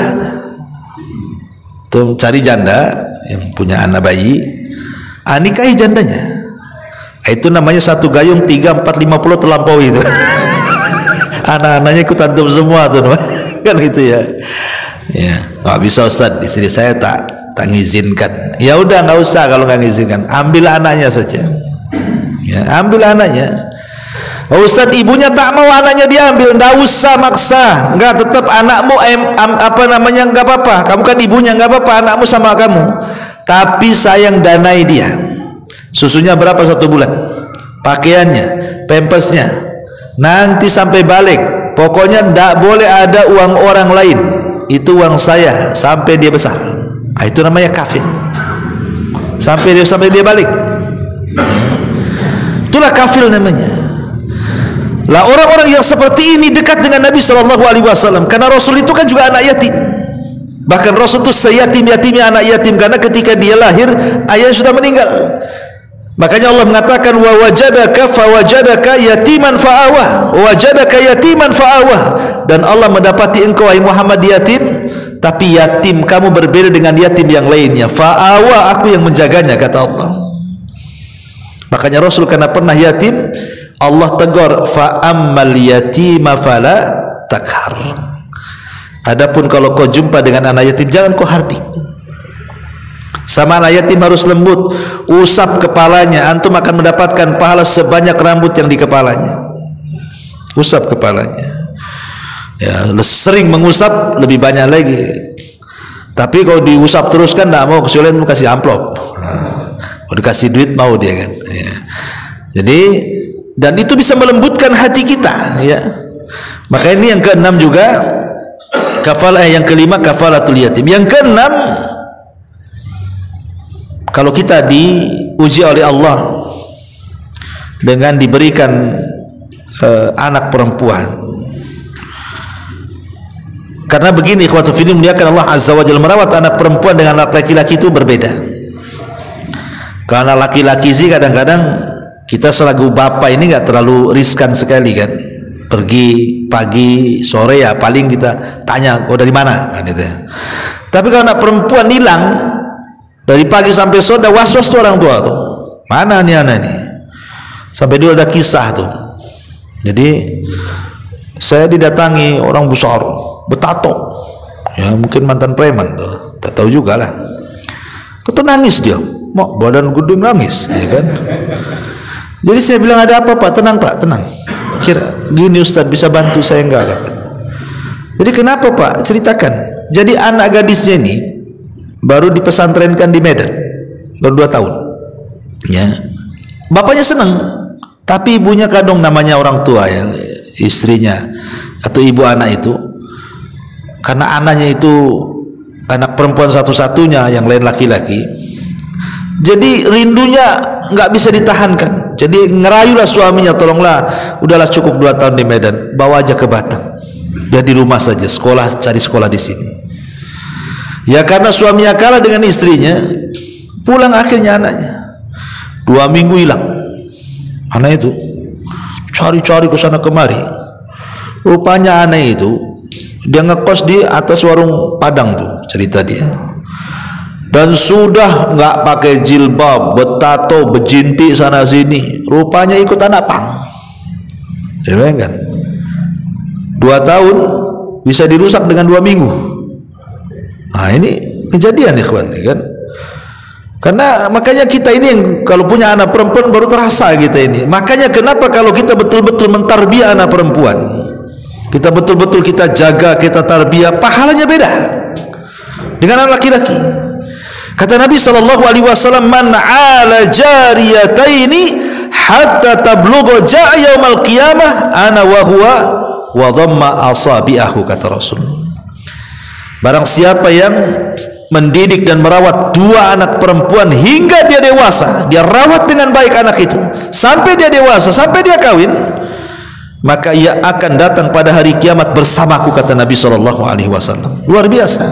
Tuh cari janda yang punya anak bayi, nikahi jandanya. Itu namanya satu gayung 3, 4, 50 terlampaui itu. Anak-anaknya ikut antum semua tuh, kan gitu ya. Ya, nggak bisa Ustaz, istri saya tak ngizinkan. Ya udah nggak usah, kalau nggak ngizinkan, ambil anaknya saja. Ya, ambil anaknya. Oh, Ustaz, ibunya tak mau anaknya diambil, nggak usah maksa. Nggak, tetap anakmu nggak apa-apa. Kamu kan ibunya, nggak apa-apa, anakmu sama kamu. Tapi sayang danai dia. Susunya berapa 1 bulan? Pakaiannya, pampasnya. Nanti sampai balik, pokoknya nggak boleh ada uang orang lain. Itu uang saya sampai dia besar. Itu namanya kafil. Sampai dia balik. Itulah kafil namanya. Lah, orang-orang yang seperti ini dekat dengan Nabi Shallallahu Alaihi Wasallam, karena Rasul itu kan juga anak yatim. Bahkan Rasul itu seyatim-yatimnya anak yatim, karena ketika dia lahir ayahnya sudah meninggal. Makanya Allah mengatakan wa wajadaka fawajadaka yatiman fa'awa, wajadaka yatiman fa'awa, dan Allah mendapati engkau wahai Muhammad yatim, tapi yatim kamu berbeda dengan yatim yang lainnya. Fa'awa, aku yang menjaganya, kata Allah. Makanya Rasul karena pernah yatim, Allah tegur fa'ammal yatima fala takhar. Adapun kalau kau jumpa dengan anak yatim, jangan kau hardik. Sama anak yatim harus lembut, usap kepalanya, antum akan mendapatkan pahala sebanyak rambut yang di kepalanya. Usap kepalanya, ya, sering mengusap lebih banyak lagi. Tapi kalau diusap terus kan tidak mau, kecuali mau kasih amplop. Kalau dikasih duit mau dia kan, ya. Jadi, dan itu bisa melembutkan hati kita, ya. Maka ini yang keenam juga, yang kelima kafalatul yatim. Yang keenam, kalau kita diuji oleh Allah dengan diberikan anak perempuan, karena begini, ikhwatu fillah, muliakan Allah azza wa jalla, merawat anak perempuan dengan anak laki-laki itu berbeda. Karena laki-laki sih kadang-kadang kita selaku bapak ini nggak terlalu riskan sekali kan, pergi pagi sore ya paling kita tanya dari mana kan itu. Tapi kalau anak perempuan hilang dari pagi sampai sore, was-was tuh orang tua tuh, mana nih anak nih, sampai dulu ada kisah tuh. Jadi saya didatangi orang besar betato, ya mungkin mantan preman tuh, tak tahu juga lah. Ketua nangis dia, mau badan gede nangis, ya kan. Jadi saya bilang, ada apa Pak? Tenang Pak, tenang. Kira gini Ustadz, bisa bantu saya enggak, katanya. Jadi kenapa Pak? Ceritakan. Jadi anak gadisnya ini baru dipesantrenkan di Medan, baru 2 tahun, ya. Bapaknya senang, tapi ibunya kadang, namanya orang tua ya, istrinya atau ibu anak itu, karena anaknya itu anak perempuan satu-satunya, yang lain laki-laki, jadi rindunya nggak bisa ditahankan. Jadi ngerayulah suaminya, tolonglah, udahlah cukup 2 tahun di Medan, bawa aja ke Batam, dia di rumah saja, sekolah, cari sekolah di sini. Ya karena suaminya kalah dengan istrinya, pulang akhirnya anaknya 2 minggu hilang. Anak itu cari-cari ke sana kemari, rupanya anak itu dia ngekos di atas warung Padang tuh, cerita dia. Dan sudah nggak pakai jilbab, betato, bejinti sana sini, rupanya ikut anak pang. Ya kan? 2 tahun bisa dirusak dengan 2 minggu. Nah ini kejadian ikhwan, kan? Karena makanya kita ini yang kalau punya anak perempuan baru terasa kita ini. Makanya kenapa kalau kita betul-betul mentarbiyah anak perempuan, kita betul-betul kita jaga, kita tarbiyah, pahalanya beda dengan anak laki-laki. Kata Nabi SAW, man ala jariyataini hatta tablugha ja'a yaumal qiyamah ana wa huwa wa dhamma asabi'ahu, kata Rasul. Barang siapa yang mendidik dan merawat 2 anak perempuan hingga dia dewasa, dia rawat dengan baik anak itu sampai dia dewasa, sampai dia kawin, maka ia akan datang pada hari kiamat bersamaku, kata Nabi SAW. Luar biasa,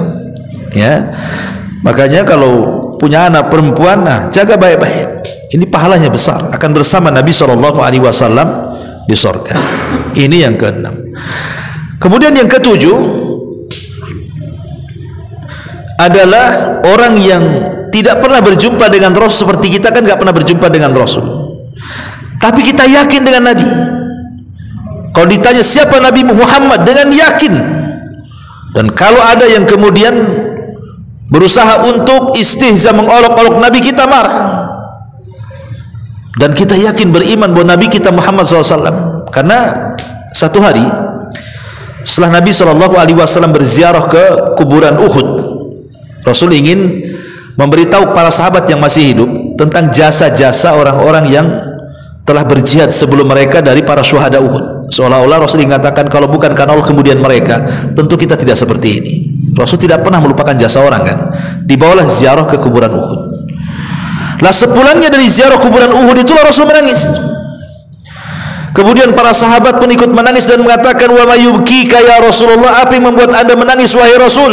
ya. Makanya kalau punya anak perempuan, nah, jaga baik-baik. Ini pahalanya besar, akan bersama Nabi SAW di surga. Ini yang ke-6. Kemudian yang ke-7 adalah orang yang tidak pernah berjumpa dengan Rasul. Seperti kita kan nggak pernah berjumpa dengan Rasul, tapi kita yakin dengan Nabi. Kalau ditanya siapa Nabi Muhammad, dengan yakin. Dan kalau ada yang kemudian berusaha untuk istihza, mengolok-olok Nabi, kita marah. Dan kita yakin beriman bahwa Nabi kita Muhammad SAW. Karena satu hari setelah Nabi SAW berziarah ke kuburan Uhud, Rasul ingin memberitahu para sahabat yang masih hidup tentang jasa-jasa orang-orang yang telah berjihad sebelum mereka dari para syuhada Uhud. Seolah-olah Rasul mengatakan, kalau bukan karena Allah kemudian mereka, tentu kita tidak seperti ini. Rasul tidak pernah melupakan jasa orang, kan. Dibawalah ziarah ke kuburan Uhud. Lah sepulangnya dari ziarah kuburan Uhud itulah Rasul menangis. Kemudian para sahabat pun ikut menangis dan mengatakan, wa mayubkika ya Rasulullah, apa yang membuat Anda menangis wahai Rasul?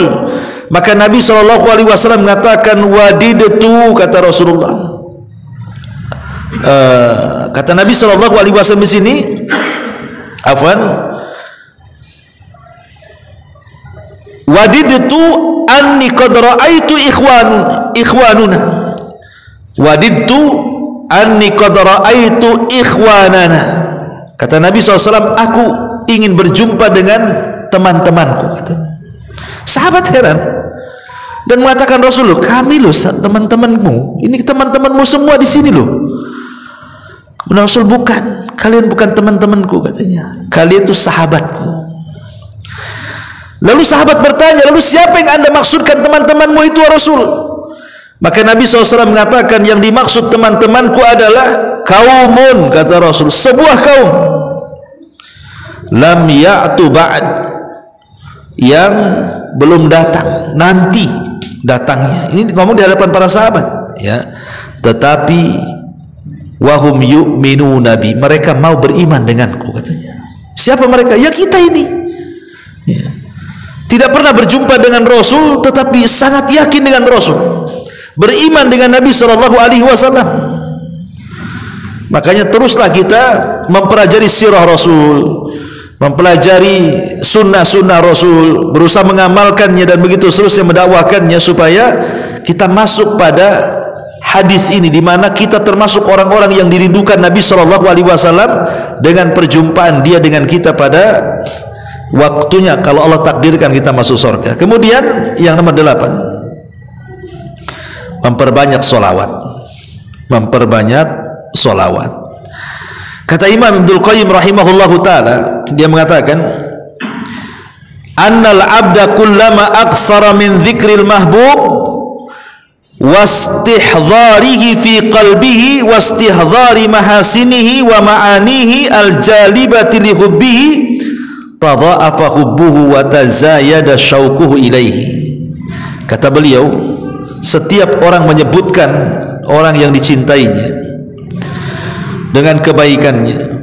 Maka Nabi SAW mengatakan wadidtu, kata Rasulullah. Kata Nabi SAW di sini, wadidtu anni qad ra'aitu ikhwanuna. Wadidtu anni qad ra'aitu ikhwanana. Kata Nabi SAW, aku ingin berjumpa dengan teman-temanku, katanya. Sahabat heran dan mengatakan, Rasul, kami loh teman-temanmu, ini teman-temanmu semua di sini loh. Rasul, bukan, kalian bukan teman-temanku, katanya, kalian itu sahabatku. Lalu sahabat bertanya, lalu siapa yang Anda maksudkan teman-temanmu itu, Rasul? Maka Nabi SAW mengatakan, yang dimaksud teman-temanku adalah kaumun, kata Rasul, sebuah kaum lam ya'tu ba'd, yang belum datang, nanti datangnya. Ini ngomong di hadapan para sahabat, ya. Tetapi wahum yu'minu nabi, mereka mau beriman denganku, katanya. Siapa mereka? Ya kita ini, ya. Tidak pernah berjumpa dengan Rasul, tetapi sangat yakin dengan Rasul, beriman dengan Nabi SAW. Makanya teruslah kita mempelajari sirah Rasul, mempelajari sunnah-sunnah Rasul, berusaha mengamalkannya dan begitu seterusnya, mendakwahkannya, supaya kita masuk pada hadis ini, di mana kita termasuk orang-orang yang dirindukan Nabi SAW dengan perjumpaan dia dengan kita pada waktunya, kalau Allah takdirkan kita masuk surga. Kemudian yang nomor 8, memperbanyak sholawat. Memperbanyak sholawat. Kata Imam Ibnul Qayyim rahimahullahu ta'ala, dia mengatakan, annal abda kullama aktsara min dzikril mahbub wastihdharihi fi qalbihi wastihdhari mahasinihi wa ma'anihi aljalibati li hubbihi tadha'afa hubbuhu wa tazayada syauquhu ilaihi. Kata beliau, setiap orang menyebutkan orang yang dicintainya dengan kebaikannya,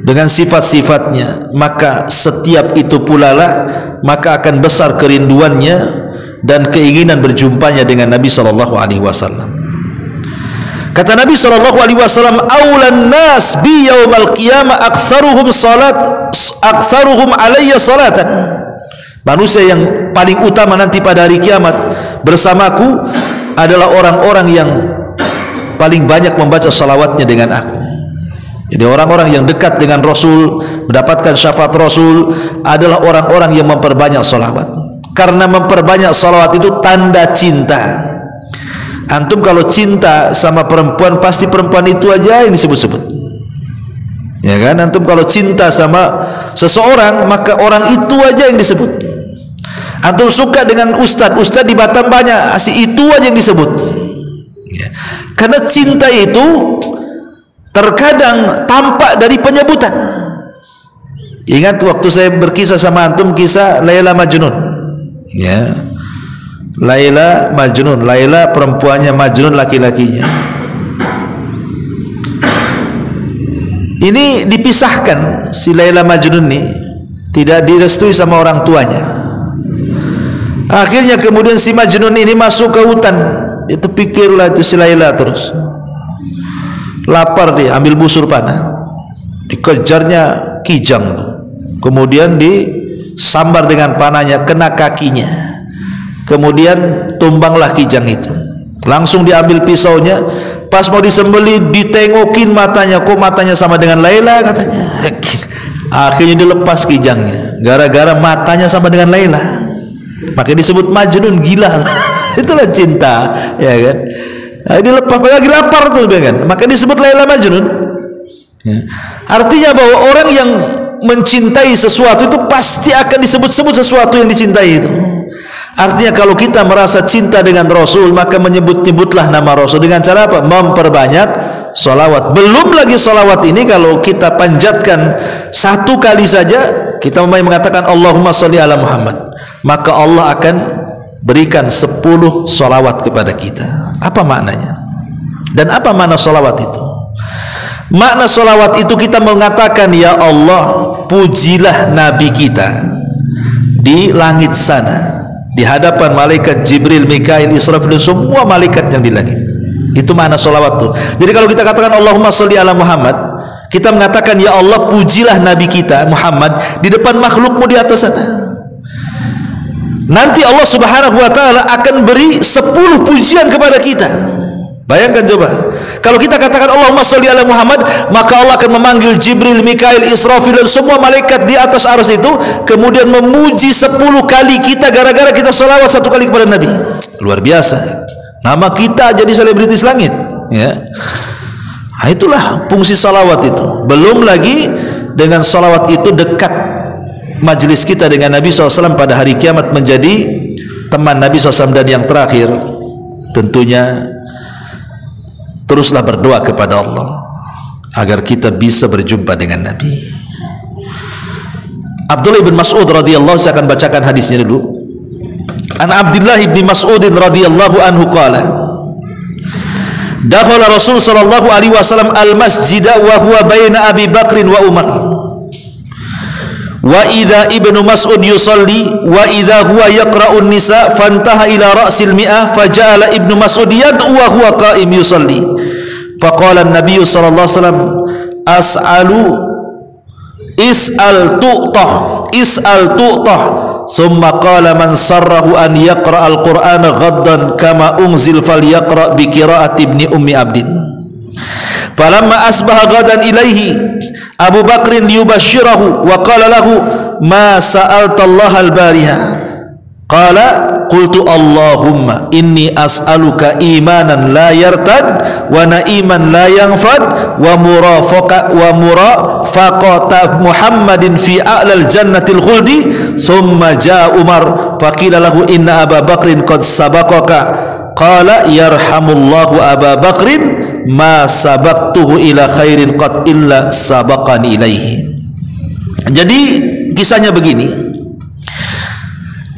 dengan sifat-sifatnya, maka setiap itu pula lah maka akan besar kerinduannya dan keinginan berjumpanya dengan Nabi SAW. Kata Nabi SAW, aulan nas bi yaumal qiyamah aktsaruhum alayya salatan. Manusia yang paling utama nanti pada hari kiamat bersamaku adalah orang-orang yang paling banyak membaca salawatnya dengan aku. Jadi orang-orang yang dekat dengan Rasul, mendapatkan syafaat Rasul, adalah orang-orang yang memperbanyak salawat. Karena memperbanyak salawat itu tanda cinta. Antum kalau cinta sama perempuan, pasti perempuan itu aja yang disebut-sebut, ya kan? Antum kalau cinta sama seseorang, maka orang itu aja yang disebut. Antum suka dengan ustadz di Batam banyak, si itu aja yang disebut, ya. Karena cinta itu terkadang tampak dari penyebutan. Ingat waktu saya berkisah sama antum kisah Laila Majnun, ya, Laila Majnun, Laila perempuannya, Majnun laki-lakinya. Ini dipisahkan, si Laila Majnun ini tidak direstui sama orang tuanya. Akhirnya kemudian si Majnun ini masuk ke hutan. Itu pikirlah itu si Laila terus. Lapar dia, ambil busur panah, dikejarnya kijang, kemudian disambar dengan panahnya, kena kakinya, kemudian tumbanglah kijang itu. Langsung diambil pisaunya, pas mau disembelih ditengokin matanya, kok matanya sama dengan Laila, katanya. Akhirnya dilepas kijangnya, gara-gara matanya sama dengan Laila. Makanya disebut Majnun, gila. Itulah cinta, ya kan? Nah, dilepas lagi lapar tuh, kan? Maka disebut Laila Majnun, ya. Artinya bahwa orang yang mencintai sesuatu itu pasti akan disebut-sebut sesuatu yang dicintai itu. Artinya kalau kita merasa cinta dengan Rasul, maka menyebut-nyebutlah nama Rasul. Dengan cara apa? Memperbanyak sholawat. Belum lagi sholawat ini kalau kita panjatkan satu kali saja, kita mengatakan Allahumma sholli ala Muhammad, maka Allah akan berikan 10 sholawat kepada kita. Apa maknanya? Dan apa makna sholawat itu? Makna sholawat itu kita mengatakan, ya Allah, pujilah Nabi kita di langit sana, di hadapan malaikat Jibril, Mikail, Israfil, semua malaikat yang di langit. Itu makna salawat tuh. Jadi kalau kita katakan Allahumma sholli ala Muhammad, kita mengatakan ya Allah pujilah Nabi kita Muhammad di depan makhlukmu di atas sana. Nanti Allah Subhanahu wa taala akan beri 10 pujian kepada kita. Bayangkan coba, kalau kita katakan Allahumma sholli ala Muhammad, maka Allah akan memanggil Jibril, Mikail, Israfil dan semua malaikat di atas arsy itu, kemudian memuji 10 kali kita gara-gara kita sholawat 1 kali kepada Nabi. Luar biasa. Nama kita jadi selebritis langit, ya. Nah, itulah fungsi salawat itu. Belum lagi dengan salawat itu dekat majelis kita dengan Nabi SAW pada hari kiamat, menjadi teman Nabi SAW. Dan yang terakhir tentunya teruslah berdoa kepada Allah agar kita bisa berjumpa dengan Nabi. Abdullah bin Mas'ud radhiyallahu, saya akan bacakan hadisnya dulu. An Abdullah bin Mas'ud radhiyallahu anhu qala, dakhala Rasul sallallahu alaihi wasallam al-masjid wa huwa baina Abi Bakr wa Umar. Wa idza Ibnu Mas'ud yusalli wa idza huwa yaqra'u an-nisa fantaha ila ra'sil mi'ah faja'ala Ibnu Mas'ud yad'u wa huwa qa'im yusalli. Faqala an-nabiy sallallahu alaihi wasallam as'alu is'al tu'tah thumma qala man sarrahu an yaqra al-Qur'ana ghaddan kama unzil falyaqra bi qira'ati ibni ummi abdin. Falamma asbaha ghadan ilaihi Abu Bakrin liyubashshirahu wa qala lahu ma sa'alta Allah al-bariha. Qala qultu Allahumma inni as'aluka imanan la yartad wa na'iman la yanfad wa murafaqata Muhammadin fi a'lal jannatil khuldi. Thumma jaa Umar faqila lahu inna Aba Bakrin qad sabaqaka. Qala yarhamullahu Aba Bakrin ma sabaqtuhu ila khairin qad illa sabaqani ilaihi. Jadi kisahnya begini.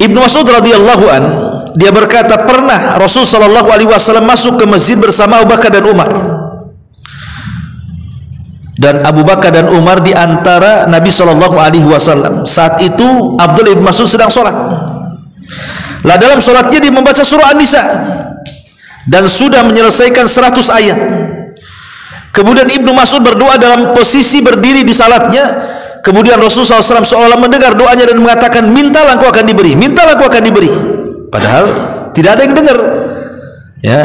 Ibnu Mas'ud radhiyallahu an, dia berkata pernah Rasul sallallahu alaihi wasallam masuk ke masjid bersama Abu Bakar dan Umar. Dan Abu Bakar dan Umar di antara Nabi sallallahu alaihi wasallam. Saat itu Abdullah bin Mas'ud sedang sholat. Lah dalam sholatnya dia membaca surah An-Nisa dan sudah menyelesaikan 100 ayat. Kemudian Ibnu Mas'ud berdoa dalam posisi berdiri di salatnya. Kemudian Rasulullah SAW seolah mendengar doanya dan mengatakan, mintalah engkau akan diberi, mintalah engkau akan diberi. Padahal tidak ada yang dengar. Ya,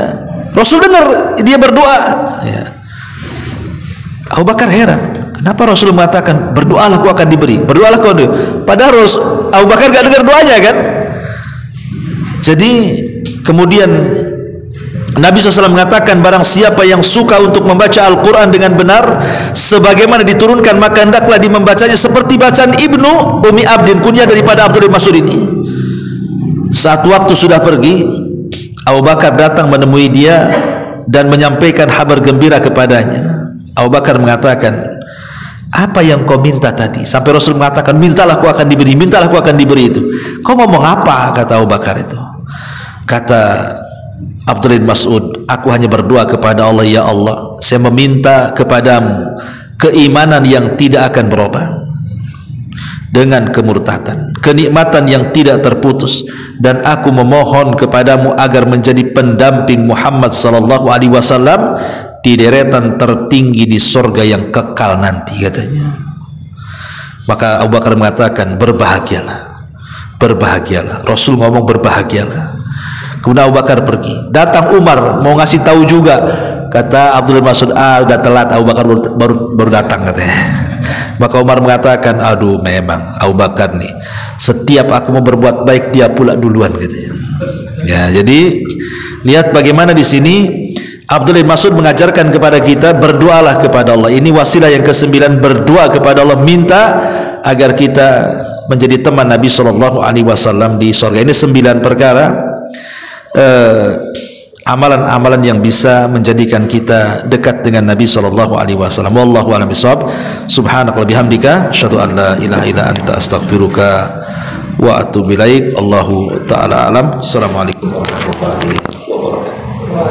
Rasul dengar dia berdoa. Ya. Abu Bakar heran, kenapa Rasul mengatakan berdoalah engkau akan diberi, berdoalah engkau akan diberi. Padahal Abu Bakar gak dengar doanya kan. Jadi kemudian Nabi SAW mengatakan barang siapa yang suka untuk membaca Al-Quran dengan benar sebagaimana diturunkan, maka hendaklah dia membacanya seperti bacaan Ibnu Ummi Abdin, kunyah daripada Abdullah bin Mas'ud ini. Saat waktu sudah pergi, Abu Bakar datang menemui dia dan menyampaikan kabar gembira kepadanya. Abu Bakar mengatakan, apa yang kau minta tadi? Sampai Rasul mengatakan, mintalah kau akan diberi, mintalah kau akan diberi itu. Kau ngomong apa? Kata Abu Bakar itu. Kata Abdullah bin Mas'ud, aku hanya berdoa kepada Allah, ya Allah, saya meminta kepadamu keimanan yang tidak akan berubah dengan kemurtadan, kenikmatan yang tidak terputus, dan aku memohon kepadamu agar menjadi pendamping Muhammad sallallahu alaihi wasallam di deretan tertinggi di surga yang kekal nanti, katanya. Maka Abu Bakar mengatakan, berbahagialah, berbahagialah. Rasul ngomong berbahagialah. Kemudian Abu Bakar pergi. Datang Umar mau ngasih tahu juga. Kata Abdullah bin Mas'ud, udah telat, Abu Bakar baru datang, katanya. Maka Umar mengatakan, aduh memang Abu Bakar nih, setiap aku mau berbuat baik dia pula duluan, katanya. Ya, jadi lihat bagaimana di sini Abdullah bin Mas'ud mengajarkan kepada kita, berdoalah kepada Allah. Ini wasilah yang ke-9, berdoa kepada Allah, minta agar kita menjadi teman Nabi sallallahu alaihi wasallam di surga. Ini 9 perkara amalan-amalan yang bisa menjadikan kita dekat dengan Nabi sallallahu alaihi wasallam. Wallahu a'lam bishawab. Subhanaka wa bihamdika asyhadu an la ilaha illa anta astaghfiruka wa atubu ilaik. Allahu taala alam. Assalamualaikum warahmatullahi wabarakatuh.